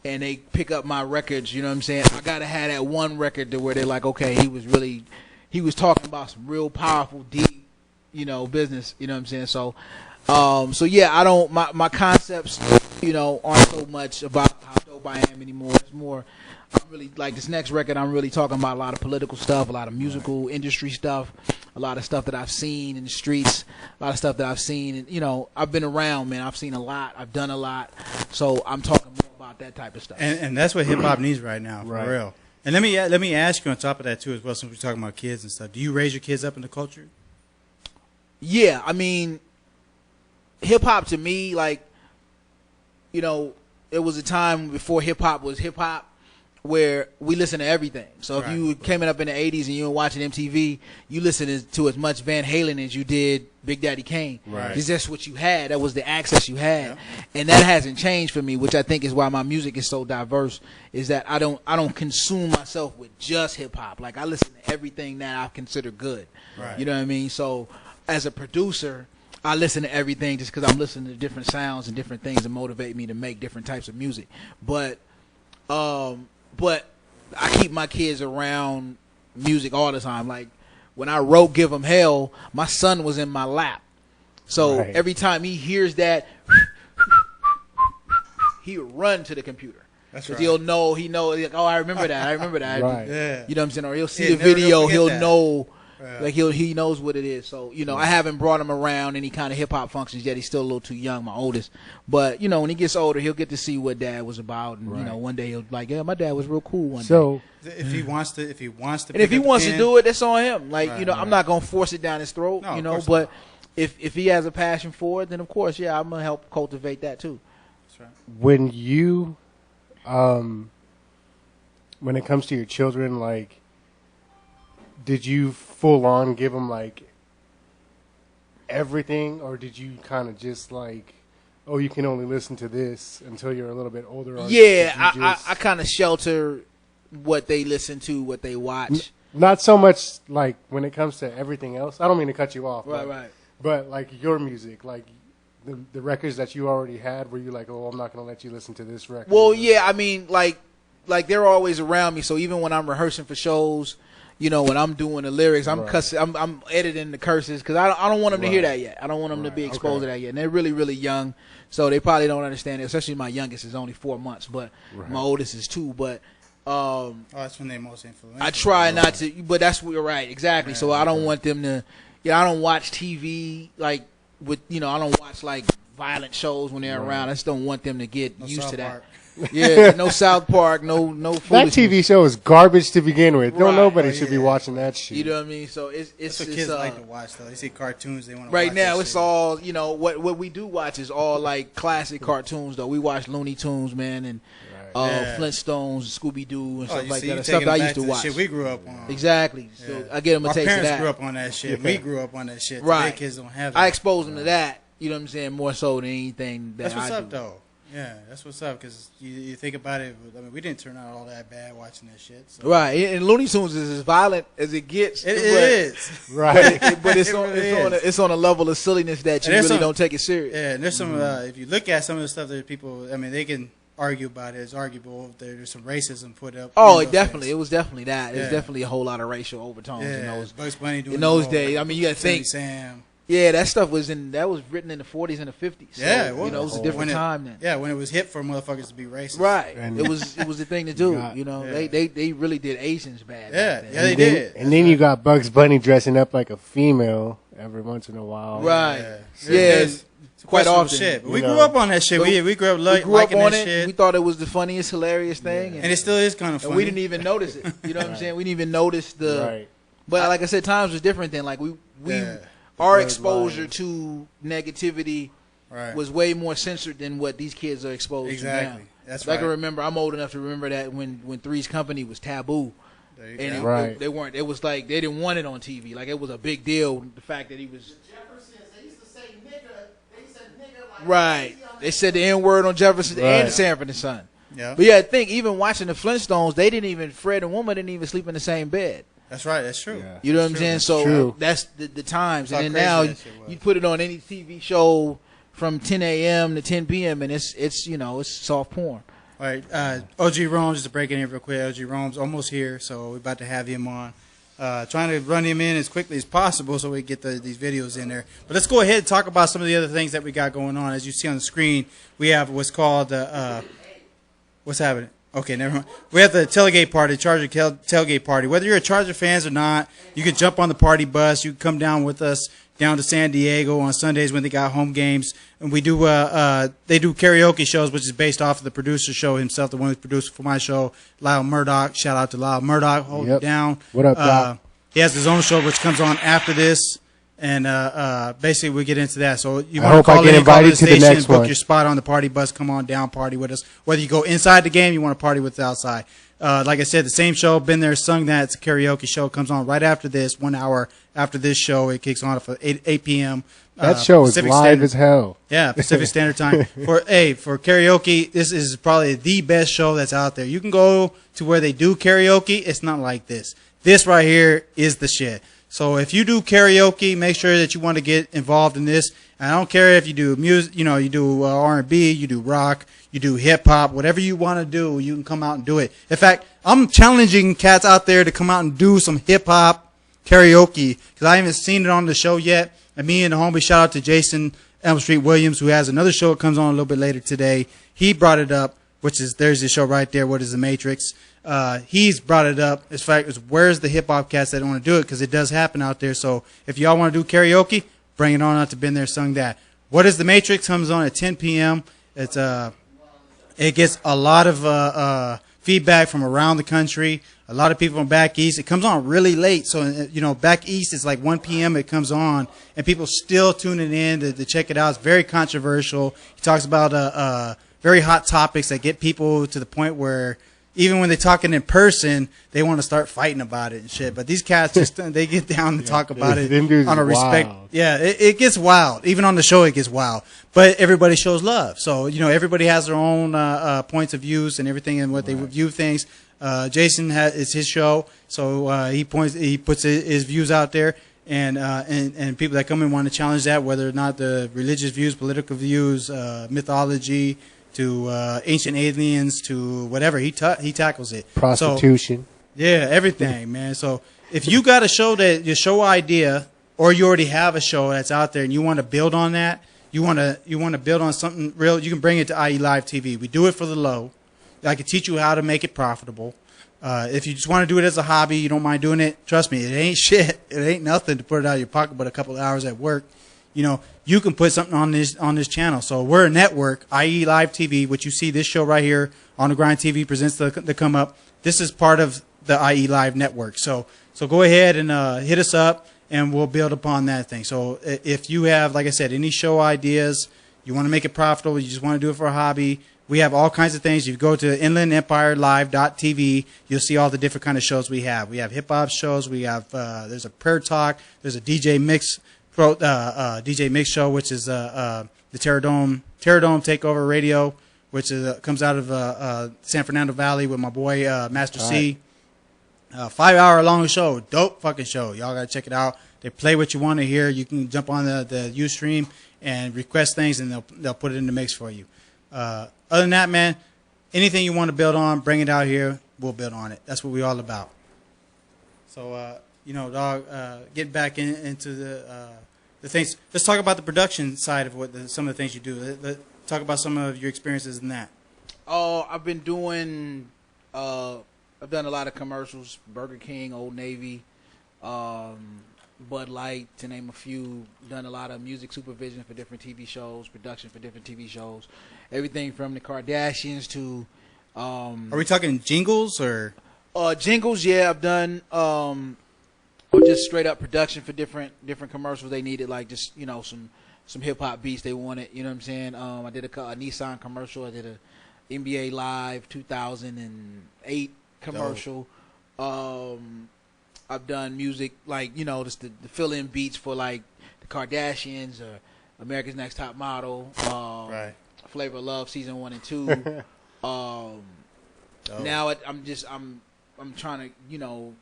S4: and they pick up my records, you know what I'm saying? I got to have that one record to where they're like, okay, he was talking about some real powerful, deep, you know, business. You know what I'm saying? So, yeah, my concepts, you know, aren't so much about how dope I am anymore. It's more, I'm really, like this next record, I'm really talking about a lot of political stuff, a lot of musical industry stuff, a lot of stuff that I've seen in the streets, a lot of stuff that I've seen, and, you know, I've been around, man. I've seen a lot. I've done a lot. So I'm talking more about that type of stuff.
S2: And that's what hip-hop needs right now, for real. And let me ask you on top of that, too, as well, since we're talking about kids and stuff. Do you raise your kids up in the culture?
S4: Yeah, I mean, hip-hop to me, like, you know, it was a time before hip-hop was hip-hop where we listened to everything. So if you came up in the 80s and you were watching MTV, you listened to as much Van Halen as you did Big Daddy Kane.
S2: Right.
S4: Because that's what you had. That was the access you had. Yeah. And that hasn't changed for me, which I think is why my music is so diverse, is that I don't consume myself with just hip-hop. Like, I listen to everything that I consider good.
S2: Right.
S4: You know what I mean? So as a producer, I listen to everything just because I'm listening to different sounds and different things that motivate me to make different types of music. But I keep my kids around music all the time. Like, when I wrote Give 'Em Hell, my son was in my lap. So every time he hears that, he would run to the computer.
S2: That's right.
S4: He'll know, like, oh, I remember that.
S3: Right.
S2: Yeah.
S4: You know what I'm saying? Or he'll see the video, he'll know. Like he knows what it is. So, you know, I haven't brought him around any kind of hip hop functions yet. He's still a little too young, my oldest. But, you know, when he gets older, he'll get to see what dad was about, and you know, one day he'll be like, yeah, my dad was real cool one day.
S2: If he wants to, and if he wants
S4: to do it, that's on him. Like, you know, I'm not gonna force it down his throat.
S2: No,
S4: you know, but if he has a passion for it, then of course, yeah, I'm gonna help cultivate that too.
S2: That's right.
S3: When you, when it comes to your children, like, did you full on give them like everything, or did you kind of just like, oh, you can only listen to this until you're a little bit older? Or
S4: yeah, I kind of shelter what they listen to, what they watch.
S3: Not so much like when it comes to everything else. I don't mean to cut you off.
S4: Right.
S3: But like your music, like the records that you already had, were you like, oh, I'm not going to let you listen to this record?
S4: Well, yeah, I mean, like they're always around me. So even when I'm rehearsing for shows, you know, when I'm doing the lyrics, I'm cussing, I'm editing the curses because I don't want them to hear that yet. I don't want them to be exposed to that yet. And they're really, really young, so they probably don't understand it. Especially my youngest is only 4 months, but my oldest is 2. But
S2: that's when they're most influential.
S4: I try not to, but that's what you're right, exactly. So I don't want them to. I don't watch TV like with I don't watch like violent shows when they're around. I just don't want them to get used
S2: South
S4: to that.
S2: Park.
S4: Yeah, no South Park, no foolishness.
S3: That TV show is garbage to begin with. Nobody should be
S2: yeah.
S3: watching that shit.
S4: You know what I mean? So it's
S2: That's what kids like to watch, though. They see cartoons, they want to watch.
S4: Right now,
S2: that
S4: it's
S2: shit.
S4: all what we do watch is all like classic cartoons. Though we watch Looney Tunes, man, and Flintstones, Scooby Doo, and stuff like that. Stuff that I used to watch.
S2: Shit we grew up on.
S4: Exactly. So I get them a taste of that.
S2: Our parents grew up on that shit. We grew up on that shit.
S4: Right.
S2: Today, kids don't have that.
S4: I expose them to that. You know what I'm saying? More so than anything that
S2: That's what's
S4: I
S2: up,
S4: do.
S2: though. Yeah, that's what's up. Because you think about it. I mean, we didn't turn out all that bad watching that shit. So.
S4: Right, and Looney Tunes is as violent as it gets.
S2: It is.
S3: Right.
S4: But it's
S2: It
S4: it's on a level of silliness that you
S2: And there's
S4: really
S2: some-
S4: don't take it serious.
S2: Yeah, and there's some. If you look at some of the stuff that people, I mean, they can argue about it. It's arguable. There's some racism put up.
S4: Oh,
S2: in
S4: it
S2: those
S4: definitely.
S2: things.
S4: It was definitely that. It was
S2: Yeah.
S4: definitely a whole lot of racial overtones in
S2: Yeah,
S4: those.
S2: Bugs Bunny doing
S4: in
S2: the
S4: those
S2: whole
S4: days. I mean, you got to
S2: Timmy
S4: think.
S2: Sam.
S4: Yeah, that stuff was written in the 40s and the 50s. So,
S2: Yeah, it was.
S4: you know, it was a
S2: When
S4: different
S2: it-
S4: time then.
S2: Yeah, when it was hip for motherfuckers to be racist.
S4: Right.
S3: And-
S4: it was the thing to do.
S3: got-
S4: You know,
S2: Yeah.
S4: they really did Asians bad.
S2: Yeah,
S4: back
S2: yeah,
S4: then.
S2: they did.
S3: And then you got Bugs Bunny dressing up like a female every once in a while.
S4: Right.
S2: Yeah.
S4: Yeah,
S2: It's
S4: quite
S2: questionable
S4: often.
S2: shit. But
S3: you
S2: we
S3: know.
S2: grew up on that shit.
S4: But
S2: We grew up,
S4: We grew up
S2: liking
S4: on
S2: that
S4: it.
S2: shit.
S4: We thought it was the funniest, hilarious thing,
S2: And it still is kind of
S4: and
S2: funny.
S4: we didn't even notice it. You know what I'm saying? We didn't even notice the.
S3: Right.
S4: But like I said, times was different then. Like we
S2: Yeah.
S4: our
S3: Red
S4: exposure
S3: line.
S4: to negativity
S2: Right.
S4: was way more censored than what these kids are exposed
S2: Exactly.
S4: to now.
S2: That's
S4: I can
S2: right.
S4: remember. I'm old enough to remember that when Three's Company was taboo,
S2: There you
S4: and
S2: go.
S3: Right.
S4: they weren't. It was like they didn't want it on TV. Like it was a big deal. The fact that he was right. They said the N word on Jefferson and
S3: Right.
S4: the Sanford and Son.
S2: Yeah.
S4: But yeah, I think even watching the Flintstones, they didn't even Fred and Wilma didn't even sleep in the same bed.
S2: That's right. That's true.
S3: Yeah.
S4: You know what I'm saying? So
S3: True.
S4: that's the times.
S2: That's
S4: And
S2: how
S4: then now
S2: crazy that shit was.
S4: you put it on any TV show from 10 a.m. to 10 p.m. and it's you know it's soft porn.
S2: All right. OG Rome, just to break it in real quick. OG Rome's almost here, so we're about to have him on. Trying to run him in as quickly as possible so we get these videos in there. But let's go ahead and talk about some of the other things that we got going on. As you see on the screen, we have what's called what's happening? Okay, never mind. We have the tailgate party, Charger tailgate party. Whether you're a Charger fans or not, you can jump on the party bus. You can come down with us down to San Diego on Sundays when they got home games. And we do they do karaoke shows, which is based off of the producer show himself, the one who's produced for my show, Lyle Murdoch. Shout out to Lyle Murdoch, hold
S3: Yep.
S2: it down.
S3: What up, Doc?
S2: He has his own show which comes on after this. And basically, we get into that. So you
S3: I
S2: want to
S3: hope I
S2: call
S3: get
S2: in, call
S3: invited
S2: the
S3: to the
S2: station,
S3: next
S2: book
S3: one.
S2: your spot on the party bus. Come on down, party with us. Whether you go inside the game, you want to party with the outside. Like I said, the same show, been there, sung that. It's a karaoke show. Comes on right after this, 1 hour after this show. It kicks on for 8 p.m.
S3: That show is
S2: Pacific
S3: live
S2: Standard-
S3: as hell.
S2: Yeah, Pacific Standard Time. For karaoke, this is probably the best show that's out there. You can go to where they do karaoke. It's not like this. This right here is the shit. So if you do karaoke, make sure that you want to get involved in this. And I don't care if you do music, you do R&B, you do rock, you do hip hop, whatever you want to do, you can come out and do it. In fact, I'm challenging cats out there to come out and do some hip hop karaoke because I haven't seen it on the show yet. And me and the homie, shout out to Jason Elm Street Williams, who has another show that comes on a little bit later today. He brought it up, which is there's the show right there. What is the Matrix? He's brought it up. In fact, it's where's the hip hop cats that want to do it because it does happen out there. So if y'all want to do karaoke, bring it on out to Been There, Sung That. What is the Matrix? Comes on at 10 p.m. It's it gets a lot of feedback from around the country. A lot of people from back east. It comes on really late, so back east it's like 1 p.m. It comes on, and people still tuning in to check it out. It's very controversial. He talks about very hot topics that get people to the point where even when they're talking in person, they want to start fighting about it and shit. But these cats just they get down and talk about it
S3: them dudes
S2: on a
S3: is
S2: respect.
S3: wild.
S2: Yeah, it gets wild. Even on the show, it gets wild. But everybody shows love. So, everybody has their own points of views and everything and what they view things. Jason it's his show, so he puts his views out there, and people that come in want to challenge that, whether or not the religious views, political views, mythology, to ancient aliens, to whatever he tackles it.
S3: Prostitution.
S2: So, yeah, everything, man. So if you got a show your show idea, or you already have a show that's out there and you want to build on that, you want to build on something real, you can bring it to IE Live TV. We do it for the low. I can teach you how to make it profitable. If you just want to do it as a hobby, you don't mind doing it, trust me, it ain't shit. It ain't nothing to put it out of your pocket but a couple of hours at work. You can put something on this channel. So we're a network, IE Live TV, which you see this show right here, OnDaGrindTV presents the come up. This is part of the IE Live network. So go ahead and hit us up, and we'll build upon that thing. So if you have, like I said, any show ideas, you want to make it profitable, you just want to do it for a hobby, we have all kinds of things. If you go to inlandempirelive.tv, you'll see all the different kind of shows we have. We have hip-hop shows. We have there's a prayer talk. There's a DJ Mix show, which is the Terror Dome Takeover Radio, which is, comes out of San Fernando Valley with my boy Master C. 5-hour long show, dope fucking show. Y'all gotta check it out. They play what you want to hear. You can jump on the Ustream and request things, and they'll put it in the mix for you. Other than that, man, anything you want to build on, bring it out here. We'll build on it. That's what we're all about. So, you know, dog, get back into the things. Let's talk about the production side of some of the things you do. Let's talk about some of your experiences in that.
S4: I've been doing. I've done a lot of commercials: Burger King, Old Navy, Bud Light, to name a few. Done a lot of music supervision for different TV shows, production for different TV shows. Everything from the Kardashians to.
S2: Are we talking jingles or?
S4: Jingles, yeah, I've done. Or just straight up production for different commercials they needed, like just, you know, some hip hop beats they wanted. You know what I'm saying? I did a Nissan commercial. I did a NBA Live 2008 commercial. I've done music like, you know, just the fill-in beats for like the Kardashians or America's Next Top Model,
S2: right.
S4: Flavor of Love season 1 and 2. Now I'm trying to, you know,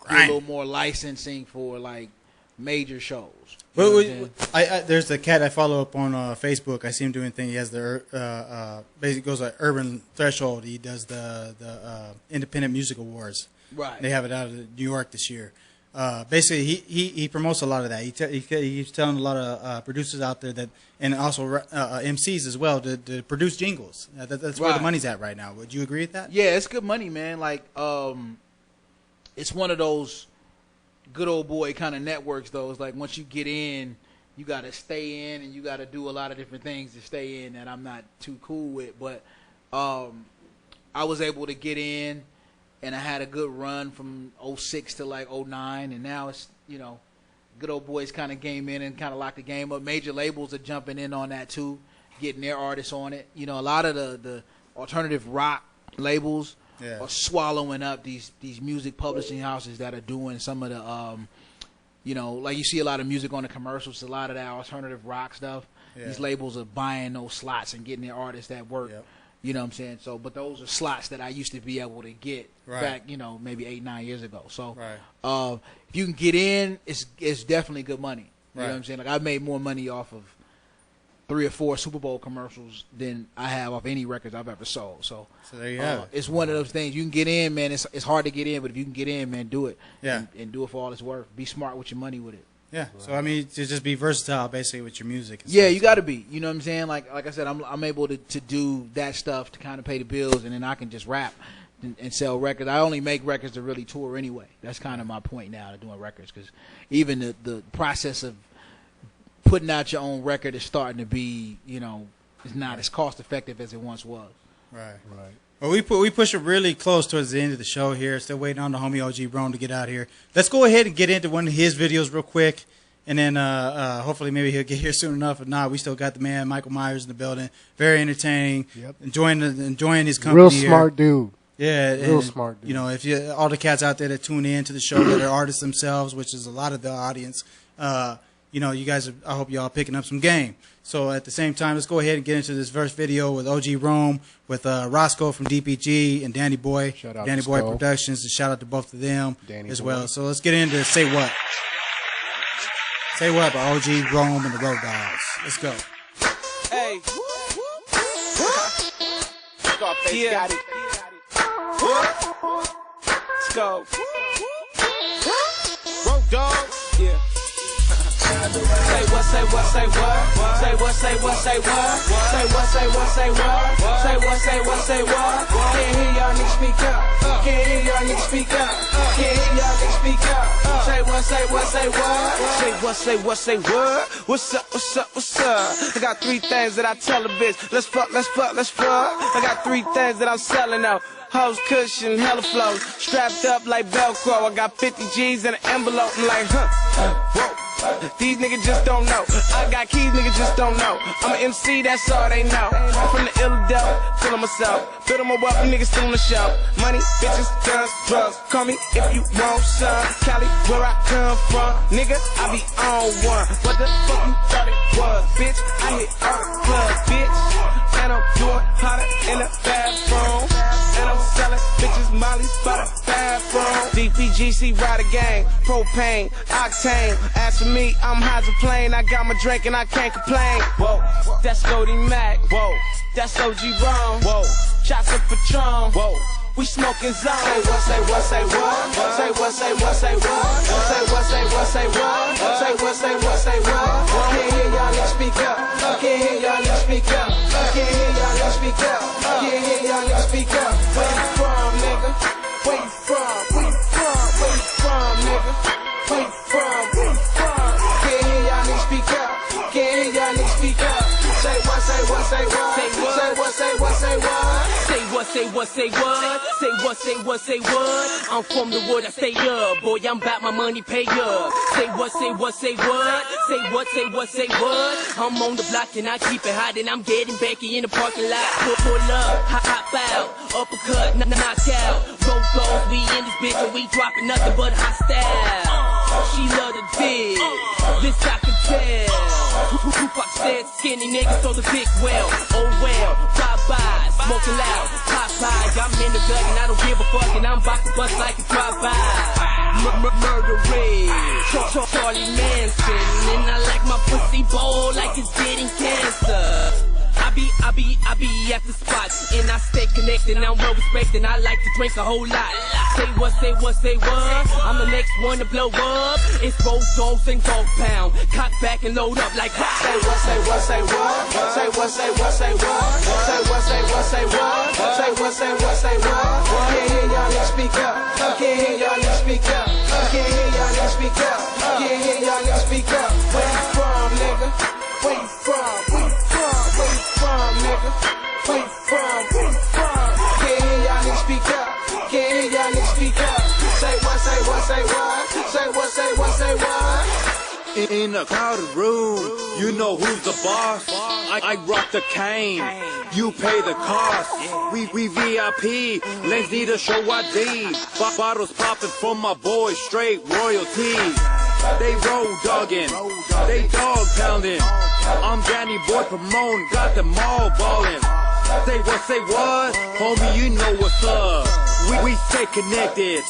S4: do a little more licensing for like major shows.
S2: There's the cat I follow up on Facebook. I see him doing things. He has the basically goes like Urban Threshold. He does the Independent Music Awards.
S4: Right.
S2: They have it out of New York this year. Basically, he promotes a lot of that. He's telling a lot of producers out there that, and also MCs as well, to produce jingles. That's where the money's at right now. Would you agree with that?
S4: Yeah, it's good money, man. Like, it's one of those good old boy kind of networks, though. It's like once you get in, you got to stay in, and you got to do a lot of different things to stay in that I'm not too cool with. But I was able to get in, and I had a good run from 06 to like 09, and now it's, you know, good old boys kind of came in and kind of locked the game up. Major labels are jumping in on that too, getting their artists on it. You know, a lot of the alternative rock labels are swallowing up these music publishing houses that are doing some of the, you know, like you see a lot of music on the commercials, a lot of that alternative rock stuff. Yeah. These labels are buying those slots and getting their artists that work. Yep. You know what I'm saying? So, but those are slots that I used to be able to get back, you know, maybe 8-9 years ago. So, if you can get in, it's definitely good money. You know what I'm saying? Like, I've made more money off of 3 or 4 Super Bowl commercials than I have off any records I've ever sold. So
S2: there you have it.
S4: It's one of those things. You can get in, man. It's hard to get in, but if you can get in, man, do it.
S2: Yeah.
S4: And do it for all it's worth. Be smart with your money with it.
S2: Yeah. So I mean, to just be versatile, basically, with your music.
S4: Yeah, you got to be. You know what I'm saying? Like I said, I'm able to do that stuff to kind of pay the bills, and then I can just rap and sell records. I only make records to really tour anyway. That's kind of my point now to doing records, because even the process of putting out your own record is starting to be, you know, it's not as cost effective as it once was.
S2: Right. Well, we push it really close towards the end of the show here. Still waiting on the homie OG Rome to get out here. Let's go ahead and get into one of his videos real quick, and then hopefully maybe he'll get here soon enough. If not, we still got the man Mykill Miers in the building. Very entertaining. Yep. Enjoying his company.
S3: Real smart dude.
S2: Yeah,
S3: real smart dude.
S2: You know, if you all the cats out there that tune in to the show that are artists themselves, which is a lot of the audience, you know, you guys, I hope y'all picking up some game. So at the same time, let's go ahead and get into this verse video with OG Rome, with Roscoe from DPG and Danny Boy.
S3: Shout out
S2: Danny
S3: to
S2: Boy
S3: Skull.
S2: Productions. And shout out to both of them
S3: Danny
S2: as
S3: Boy.
S2: well. So let's get into Say What. Say What by OG Rome and the Rowdoggs. Let's go.
S8: Hey. Yeah. Let's go. Rowdoggs. Yeah. Say what, say what, say what? Say what, say what, say what? Say what, say what, say what? Say what, say what, say what? Can't hear y'all niggas speak up. Can't hear y'all niggas speak up. Can't hear y'all niggas speak up. Say what, say what, say what? Say what, say what, say what? What's up, what's up, what's up? I got 3 things that I tell a bitch. Let's fuck, let's fuck, let's fuck. I got 3 things that I'm selling out. Hoes, cushion, hella flows. Strapped up like Velcro. I got 50 G's in an envelope. I'm like, whoa. These niggas just don't know. I got keys, niggas just don't know. I'm an MC, that's all they know. I'm from the ill devil, feeling myself. Building my wealth, niggas still on the shelf. Money, bitches, guns, drugs. Call me if you want some. Cali, where I come from. Nigga, I be on one. What the fuck you thought it was, bitch? I hit all the clubs, bitch. And I'm doing hotter in the bathroom. And I'm selling bitches Molly's by the bathroom. DPGC rider gang, propane, octane. As for me, I'm high as a plane. I got my drink and I can't complain. Whoa, that's Cody Mac. Whoa, that's OG Ron. Whoa, shots of Patron. Whoa. We smoking zone. Say what, say what, say what? Say what, say what, say what? Say what, say what, say what? Say what, say what, say what? Can't hear y'all, let's speak up. Can't hear y'all, let's speak up. Can't hear y'all, let's speak up. Can't hear y'all, let's speak up. Where you from, nigga? Where you from? Where you from? Where you from, nigga? Where you from? Where you from? Can't hear y'all, let's speak up. Can't hear y'all, let's speak up. Say what, say what, say what? Say what, say what, say what?
S9: Say what, say what, say what? Say what, say what, say what? I'm from the wood, I stay up. Boy, I'm about my money, pay up. Say what, say what, say what? Say what, say what, say what? I'm on the block and I keep it hot and I'm getting Becky in the parking lot. Pull up, hop out, uppercut, knock out. Rowdoggs, we in this bitch and we dropping nothing but hot style. She love the dick, this I can tell. Tupac said skinny niggas throw the dick well. Oh well, drive-by, smoking loud, Popeye. I'm in the gut and I don't give a fuck and I'm about to bust like a drive-by. Murderers, Charlie Manson, and I like my pussy bowl like it's getting cancer. I be at the spot, and I stay connected, and I'm well respected, I like to drink a whole lot. Say what, say what, say what? I'm the next one to blow up. It's Rowdoggs and Dog Pound. Cock back and load up like rock.
S8: Say what, say what, say what? Say what, say what, say what? Say what, say what, say what? Say what, say what, say what? Can't hear y'all, let's speak up. Can't hear y'all, let's speak up. Can't hear y'all, let's speak up. Can't hear y'all, let's speak up. Where you from, nigga? Where you from? Where you from? Where you from, nigga? Where you from? Where you from? Can't hear y'all, let's speak up. Can't hear y'all, let's speak up. Say what, say what, say what? Say what, say what, say what?
S10: In a crowded room, you know who's the boss. I rock the cane, you pay the cost. We VIP, lanes need a show ID. Bottles popping from my boys, straight royalty. They road dogging, they dog pounding. I'm Danny Boy Pomone, got them all ballin'. Say what, homie, you know what's up. We stay connected,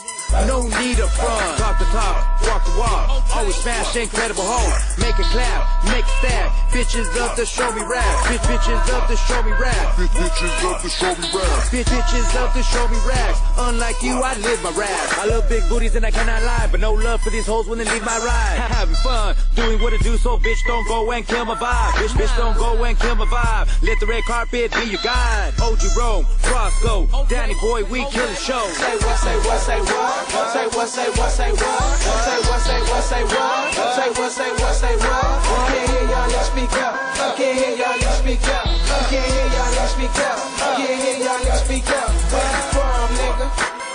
S10: no need of front. Top to top, walk to walk, always smash incredible hoes. Make it clap, make it stab. Bitches up to show me rap. Bitches up to show me rap.
S1: Bitches up to show me rap.
S10: Bitches up to show me raps. Unlike you, I live my rap. I love big booties and I cannot lie, but no love for these hoes when they leave my ride. Having fun, doing what I do, so bitch don't go and kill my vibe. Bitch don't go and kill my vibe. Let the red carpet be your guide. OG Rome, Roscoe, Danny Boy, we kill the show.
S8: Say what, say what, say what? Say what, say what, say what? Say what, say what, say what? Say what, say what, say what? Can't hear y'all, let's speak up. Can't hear y'all, let's speak up. Can't hear y'all, let's speak up. Can't hear y'all, let's speak up. Where you from, nigga?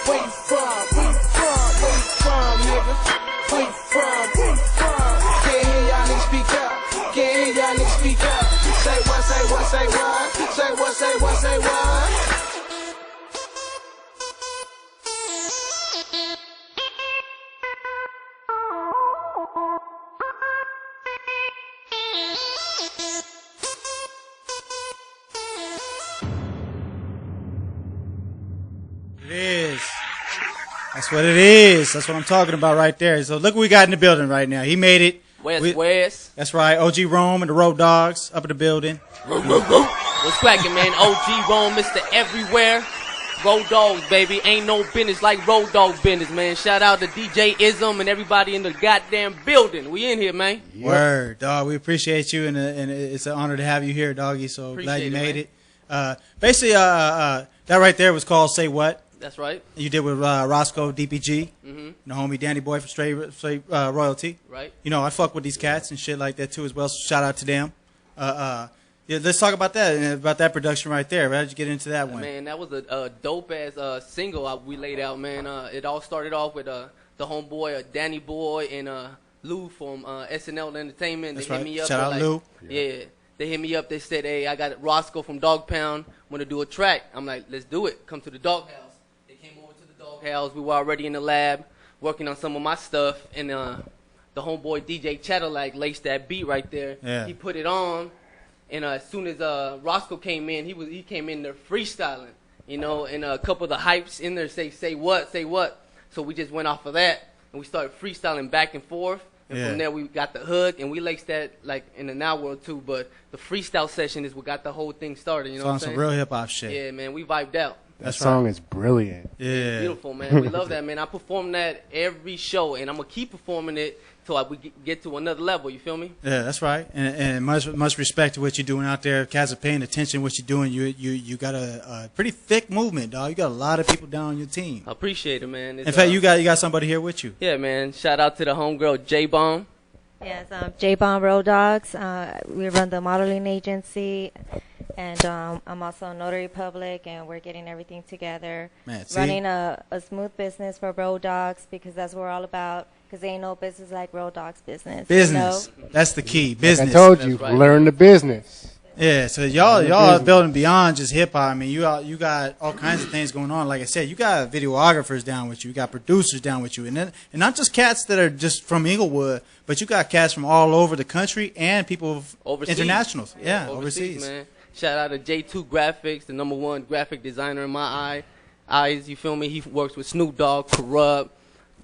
S8: Where you from? Where you from? Where you from, nigga? Where you from? Where you from? Can't hear y'all, let's speak up. Can't hear y'all, let's speak up. Say what, say what, say what? Say what, say what, say what?
S2: It is. That's what it is. That's what I'm talking about right there. So look what we got in the building right now. He made it.
S9: West.
S2: That's right. OG Rome and the Rowdoggs up in the building.
S9: What's cracking, man? OG Rome, Mr. Everywhere. Rowdoggs, baby. Ain't no business like Rowdoggs business, man. Shout out to DJ iZUHM and everybody in the goddamn building. We in here, man.
S2: Word, dog. We appreciate you, and it's an honor to have you here, doggy. So glad you made it. Basically, that right there was called Say What.
S9: That's right.
S2: You did with Roscoe, DPG, the homie Danny Boy from Straight Royalty.
S9: Right.
S2: You know, I fuck with these cats and shit like that too as well. So shout out to them. Yeah, let's talk about that and about that production right there. How did you get into that one?
S9: Man, that was a dope ass single we laid out, man. It all started off with the homeboy Danny Boy and Lou from SNL Entertainment.
S2: That's
S9: they
S2: right.
S9: hit me up.
S2: Shout out
S9: like,
S2: Lou.
S9: Yeah. They hit me up. They said, "Hey, I got Roscoe from Dog Pound. Want to do a track?" I'm like, "Let's do it. Come to the doghouse." They came over to the doghouse. We were already in the lab working on some of my stuff, and the homeboy DJ Chatter like laced that beat right there.
S2: Yeah.
S9: He put it on. And as soon as Roscoe came in, he came in there freestyling, you know, and a couple of the hypes in there say what. So we just went off of that, and we started freestyling back and forth. And from there, we got the hook, and we laced that like in the now world too. But the freestyle session is what got the whole thing started. You know what I'm saying?
S2: Some real hip hop shit.
S9: Yeah, man, we vibed out.
S3: That song is brilliant.
S2: Yeah,
S9: it's beautiful, man. We love that, man. I perform that every show, and I'm gonna keep performing it till we get to another level. You feel me?
S2: Yeah, that's right. And much respect to what you're doing out there. Cats are paying attention to what you're doing. You got a pretty thick movement, dog. You got a lot of people down on your team.
S9: I appreciate it, man.
S2: In fact, you got somebody here with you.
S9: Yeah, man. Shout out to the homegirl J-Bomb.
S11: Yes, J-Bomb Rowdoggs. We run the modeling agency, and I'm also a notary public, and we're getting everything together.
S2: Man,
S11: running a smooth business for Rowdoggs, because that's what we're all about. Because ain't no business like Rowdoggs business.
S2: Business. You know? That's the key. Business.
S3: Like I told you, learn the business.
S2: Yeah, so y'all are building beyond just hip hop. I mean, you got all kinds of things going on. Like I said, you got videographers down with you, you got producers down with you, and not just cats that are just from Inglewood, but you got cats from all over the country and people
S9: overseas.
S2: Internationals. Yeah, overseas.
S9: Man. Shout out to J2 Graphics, the #1 graphic designer in my eyes. You feel me? He works with Snoop Dogg, Corrupt,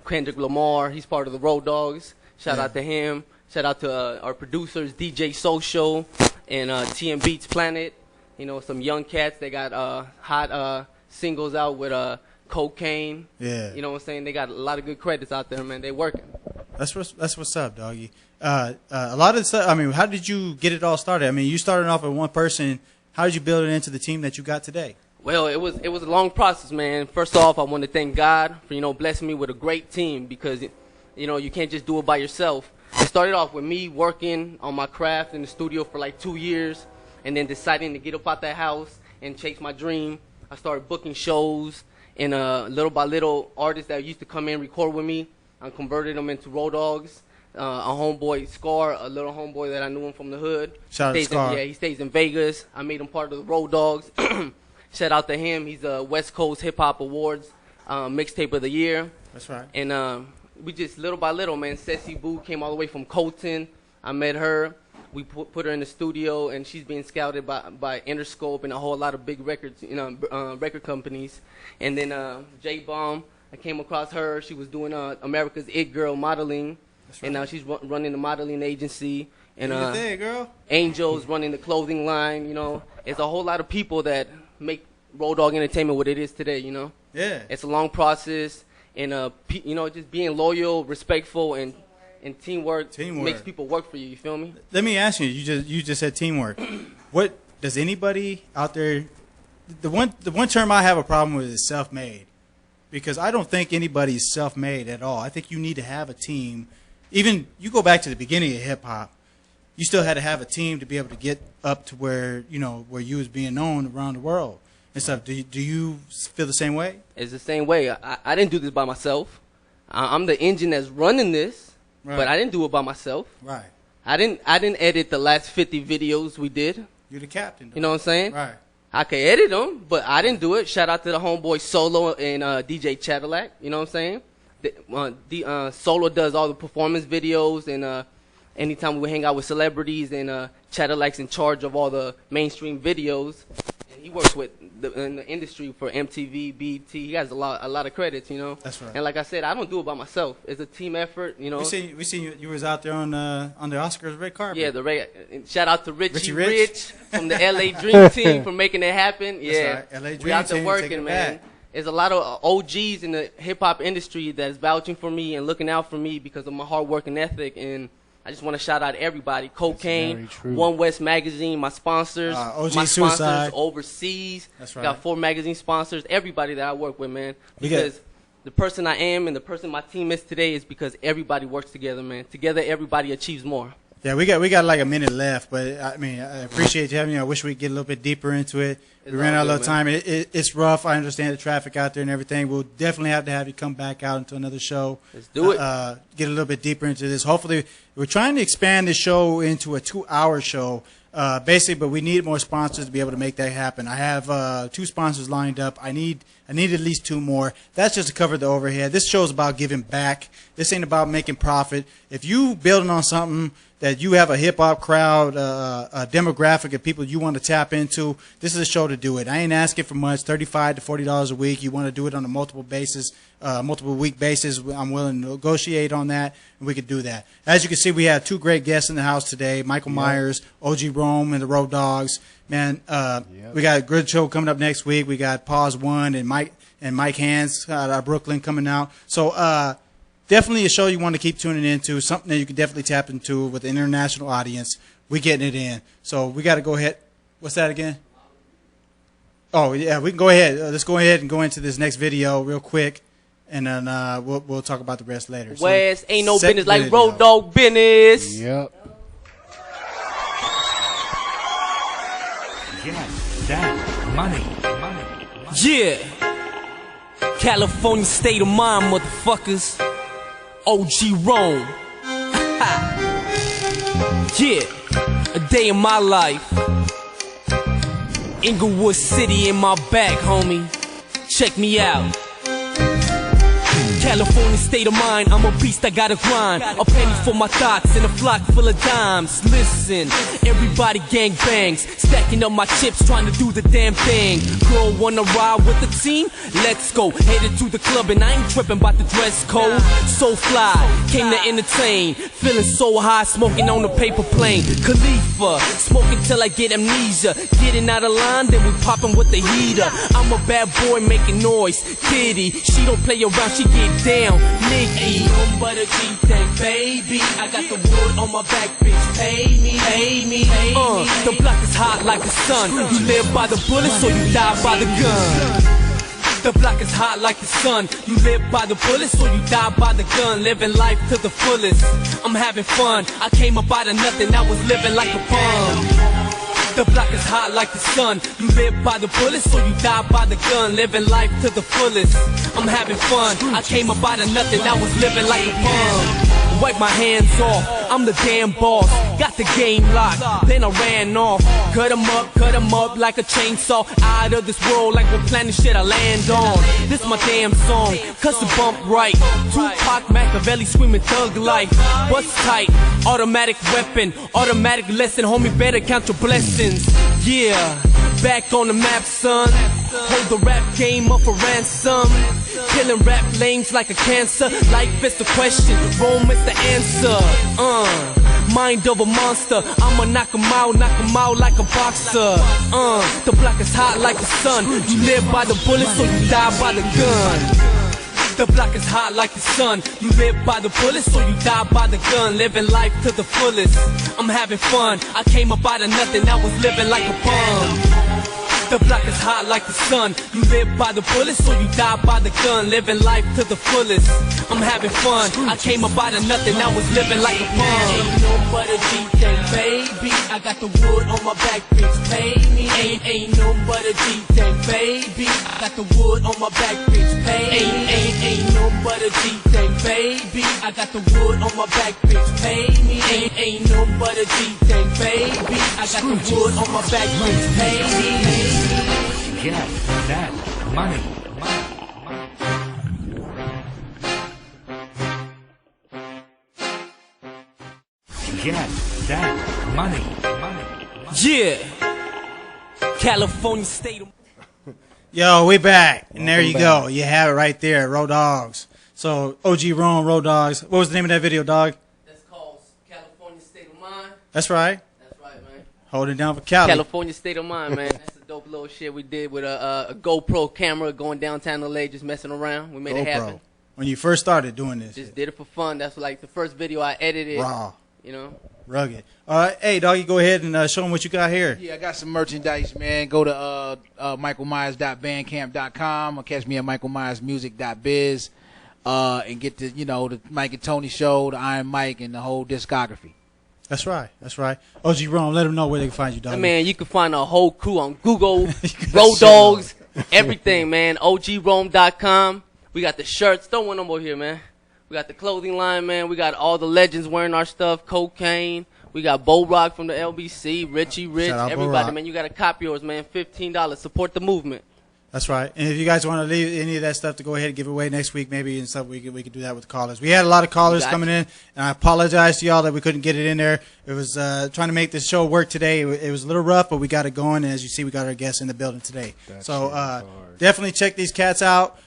S9: Kendrick Lamar. He's part of the Rowdoggs. Shout out to him. Shout out to our producers, DJ Social and TM Beats Planet. You know, some young cats. They got hot singles out with Cocaine.
S2: Yeah.
S9: You know what I'm saying? They got a lot of good credits out there, man. They working.
S2: That's what's up, doggy. A lot of stuff. I mean, how did you get it all started? I mean, you started off with one person. How did you build it into the team that you got today?
S9: Well, it was a long process, man. First off, I want to thank God for blessing me with a great team, because you can't just do it by yourself. It started off with me working on my craft in the studio for like 2 years, and then deciding to get up out that house and chase my dream. I started booking shows, and little by little, artists that used to come in and record with me, I converted them into Rowdoggs. A homeboy, Scar, a little homeboy that I knew him from the hood.
S2: Shout out to Scar.
S9: He stays in Vegas. I made him part of the Rowdoggs. Shout out to him. He's a West Coast Hip Hop Awards mixtape of the year.
S2: That's right.
S9: And we just little by little, man. Ceci Boo came all the way from Colton. I met her. We put her in the studio, and she's being scouted by Interscope and a whole lot of big records, record companies. And then J-Bomb, I came across her. She was doing America's It Girl modeling. Right. And now she's running the modeling agency. And Angel's running the clothing line. It's a whole lot of people that make Rowdogg Entertainment what it is today.
S2: Yeah.
S9: It's a long process, and just being loyal, respectful, and teamwork makes people work for you. You feel me?
S2: Let me ask you. You just said teamwork. What does anybody out there? The one term I have a problem with is self-made, because I don't think anybody is self-made at all. I think you need to have a team. Even you go back to the beginning of hip hop, you still had to have a team to be able to get up to where you was being known around the world and stuff. Do you feel the same way?
S9: It's the same way. I didn't do this by myself. I'm the engine that's running this, but I didn't do it by myself.
S2: Right.
S9: I didn't edit the last 50 videos we did.
S2: You're the captain, though.
S9: You know what I'm saying?
S2: Right.
S9: I could edit them, but I didn't do it. Shout out to the homeboy Solo and DJ Cadillac. You know what I'm saying? Solo does all the performance videos, and anytime we hang out with celebrities, and Cadillac's in charge of all the mainstream videos. And he works in the industry for MTV, BET. He has a lot of credits,
S2: That's right.
S9: And like I said, I don't do it by myself. It's a team effort,
S2: We seen you was out there on the Oscars red carpet.
S9: Yeah, shout out to Richie
S2: Rich
S9: from the LA Dream Team for making it happen.
S2: Yeah, right. LA Dream
S9: we out there
S2: Team,
S9: working, man. There's a lot of OGs in the hip hop industry that's vouching for me and looking out for me because of my hard work and ethic. And I just want to shout out everybody. Cocaine, One West Magazine, my sponsors,
S2: OG Suicide
S9: overseas.
S2: That's right.
S9: Got 4 magazine sponsors. Everybody that I work with, man. Because the person I am and the person my team is today is because everybody works together, man. Together, everybody achieves more.
S2: Yeah, we got like a minute left, but I mean, I appreciate you having me. I wish we'd get a little bit deeper into it. We ran out of little time. It's rough. I understand the traffic out there and everything. We'll definitely have to have you come back out into another show.
S9: Let's do it.
S2: Get a little bit deeper into this. Hopefully, We're trying to expand the show into a 2-hour show, basically, but we need more sponsors to be able to make that happen. I have 2 sponsors lined up. I need at least 2 more. That's just to cover the overhead. This show is about giving back. This ain't about making profit. If you building on something that you have a hip-hop crowd, a demographic of people you want to tap into, this is a show to do it. I ain't asking for much, $35 to $40 a week. You want to do it on a multiple week basis, I'm willing to negotiate on that, and we could do that. As you can see, we have 2 great guests in the house today, Mykill Miers, OG Rome, and the Rowdoggs. Man, we got a good show coming up next week. We got Pawz One and Mic Handz out of Brooklyn coming out. So definitely a show you want to keep tuning into, something that you can definitely tap into with an international audience. We're getting it in. So we got to go ahead. What's that again? Oh, yeah, we can go ahead. Let's go ahead and go into this next video real quick, and then we'll talk about the rest later.
S9: West ain't no business
S2: video.
S9: like road dog business.
S3: Yep.
S5: Yes, that money.
S9: Yeah. California state of mind, motherfuckers. OG Rome. Yeah. A day in my life. Inglewood City in my back, homie. Check me out. California state of mind, I'm a beast, I gotta grind. A penny for my thoughts in a flock full of dimes. Listen, everybody gang bangs, stacking up my chips, trying to do the damn thing. Girl wanna ride with the team? Let's go. Headed to the club and I ain't tripping about the dress code. So fly, came to entertain. Feeling so high, smoking on a paper plane. Khalifa, smoking till I get amnesia. Getting out of line, then we popping with the heater. I'm a bad boy making noise. Kitty, she don't play around, she get down, Nikki. Ain't nothing but a G-Thing, baby. I got the wood on my back, bitch. Pay me. The block is hot like the sun. You live by the bullet, so you die by the gun. The block is hot like the sun. You live by the bullet, so you die by the gun. Living life to the fullest. I'm having fun. I came up out of nothing. I was living like a bum. The block is hot like the sun. You live by the bullet, so you die by the gun. Living life to the fullest. I'm having fun. I came up out of nothing. I was living like a bum. Wipe my hands off. I'm the damn boss. Got the game locked. Then I ran off. Cut 'em up like a chainsaw. Out of this world like what planet shit I land on. This my damn song. Cause the bump right. Tupac Machiavelli screaming thug life. Bust tight. Automatic weapon. Automatic lesson. Homie, better count your blessings. Yeah. Back on the map, son. Hold the rap game up for ransom. Killing rap lanes like a cancer. Life is the question, Rome is the answer. Mind of a monster. I'ma knock him out like a boxer. The block is hot like the sun. You live by the bullet, so you die by the gun. The block is hot like the sun. You live by the bullet, so you die by the gun. Living life to the fullest. I'm having fun. I came up out of nothing. I was living like a bum. The block is hot like the sun. You live by the bullet, so you die by the gun. Living life to the fullest. I'm having fun. I came up out of nothing. I was living like a bum. Ain't no but a G-Thing, baby. I got the wood on my back, bitch. Pay me. Ain't no but a G-Thing, baby. I got the wood on my back, bitch. Pay me. Ain't no but a G-Thing, baby. I got the wood on my back, bitch. Pay me. Ain't no but a G-Thing, baby. I got the wood on my back, bitch. Pay me.
S5: Get that money. Get that money.
S9: Yeah. California state of...
S2: Yo, we back. And there you go. You have it right there, Rowdoggs. So, OG Rome, Rowdoggs. What was the name of that video, dog?
S9: That's called California State of Mind.
S2: That's right.
S9: That's right, man.
S2: Holding down for Cali.
S9: California State of Mind, man. That's a dope little shit we did with a GoPro camera going downtown LA just messing around. We made it happen.
S2: When you first started doing this.
S9: Just did it for fun. That's like the first video I edited.
S2: Raw.
S9: You know?
S2: Rugged. All right. Hey, doggy, go ahead and show them what you got here.
S4: Yeah, I got some merchandise, man. Go to MyKillMiers.bandcamp.com or catch me at MyKillMiersMusic.biz and get the, you know, the Mike and Tony show, the Iron Mike, and the whole discography.
S2: That's right. That's right. OG Rome, let them know where they can find you, doggy.
S9: Man, you can find a whole crew on Google, Rowdoggs, everything, man. OGRome.com. We got the shirts. Don't want no more here, man. We got the clothing line, man. We got all the legends wearing our stuff. Cocaine. We got Bo Rock from the LBC. Richie Rich.
S2: Shout out Bo
S9: Everybody,
S2: Rock.
S9: man. You got to cop yours, man. $15. Support the movement.
S2: That's right. And if you guys want to leave any of that stuff to go ahead and give away next week, maybe and stuff, we could do that with the callers. We had a lot of callers coming in, and I apologize to y'all that we couldn't get it in there. It was trying to make this show work today. It was a little rough, but we got it going. And as you see, we got our guests in the building today. Definitely check these cats out.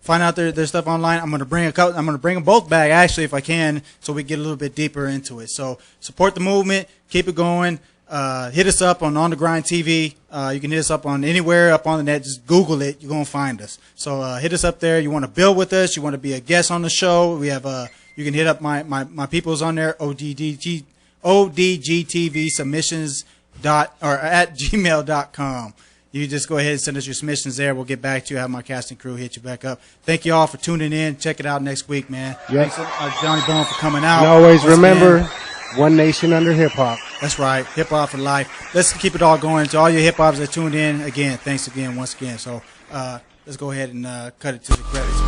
S2: Find out their stuff online. I'm gonna bring them both back actually if I can, so we get a little bit deeper into it. So support the movement. Keep it going. Hit us up on OnDaGrindTV. You can hit us up on anywhere up on the net. Just Google it. You're going to find us. So hit us up there. You want to build with us. You want to be a guest on the show. We have you can hit up my people's on there, ODGTV submissions at gmail.com. You just go ahead and send us your submissions there. We'll get back to you. Have my casting crew hit you back up. Thank you all for tuning in. Check it out next week, man.
S3: Yes.
S2: Thanks, Johnny Bone, for coming out.
S3: And always remember, one nation under hip-hop.
S2: That's right. Hip-hop for life. Let's keep it all going. To all your hip-hops that tuned in, again, thanks again, once again. So let's go ahead and cut it to the credits.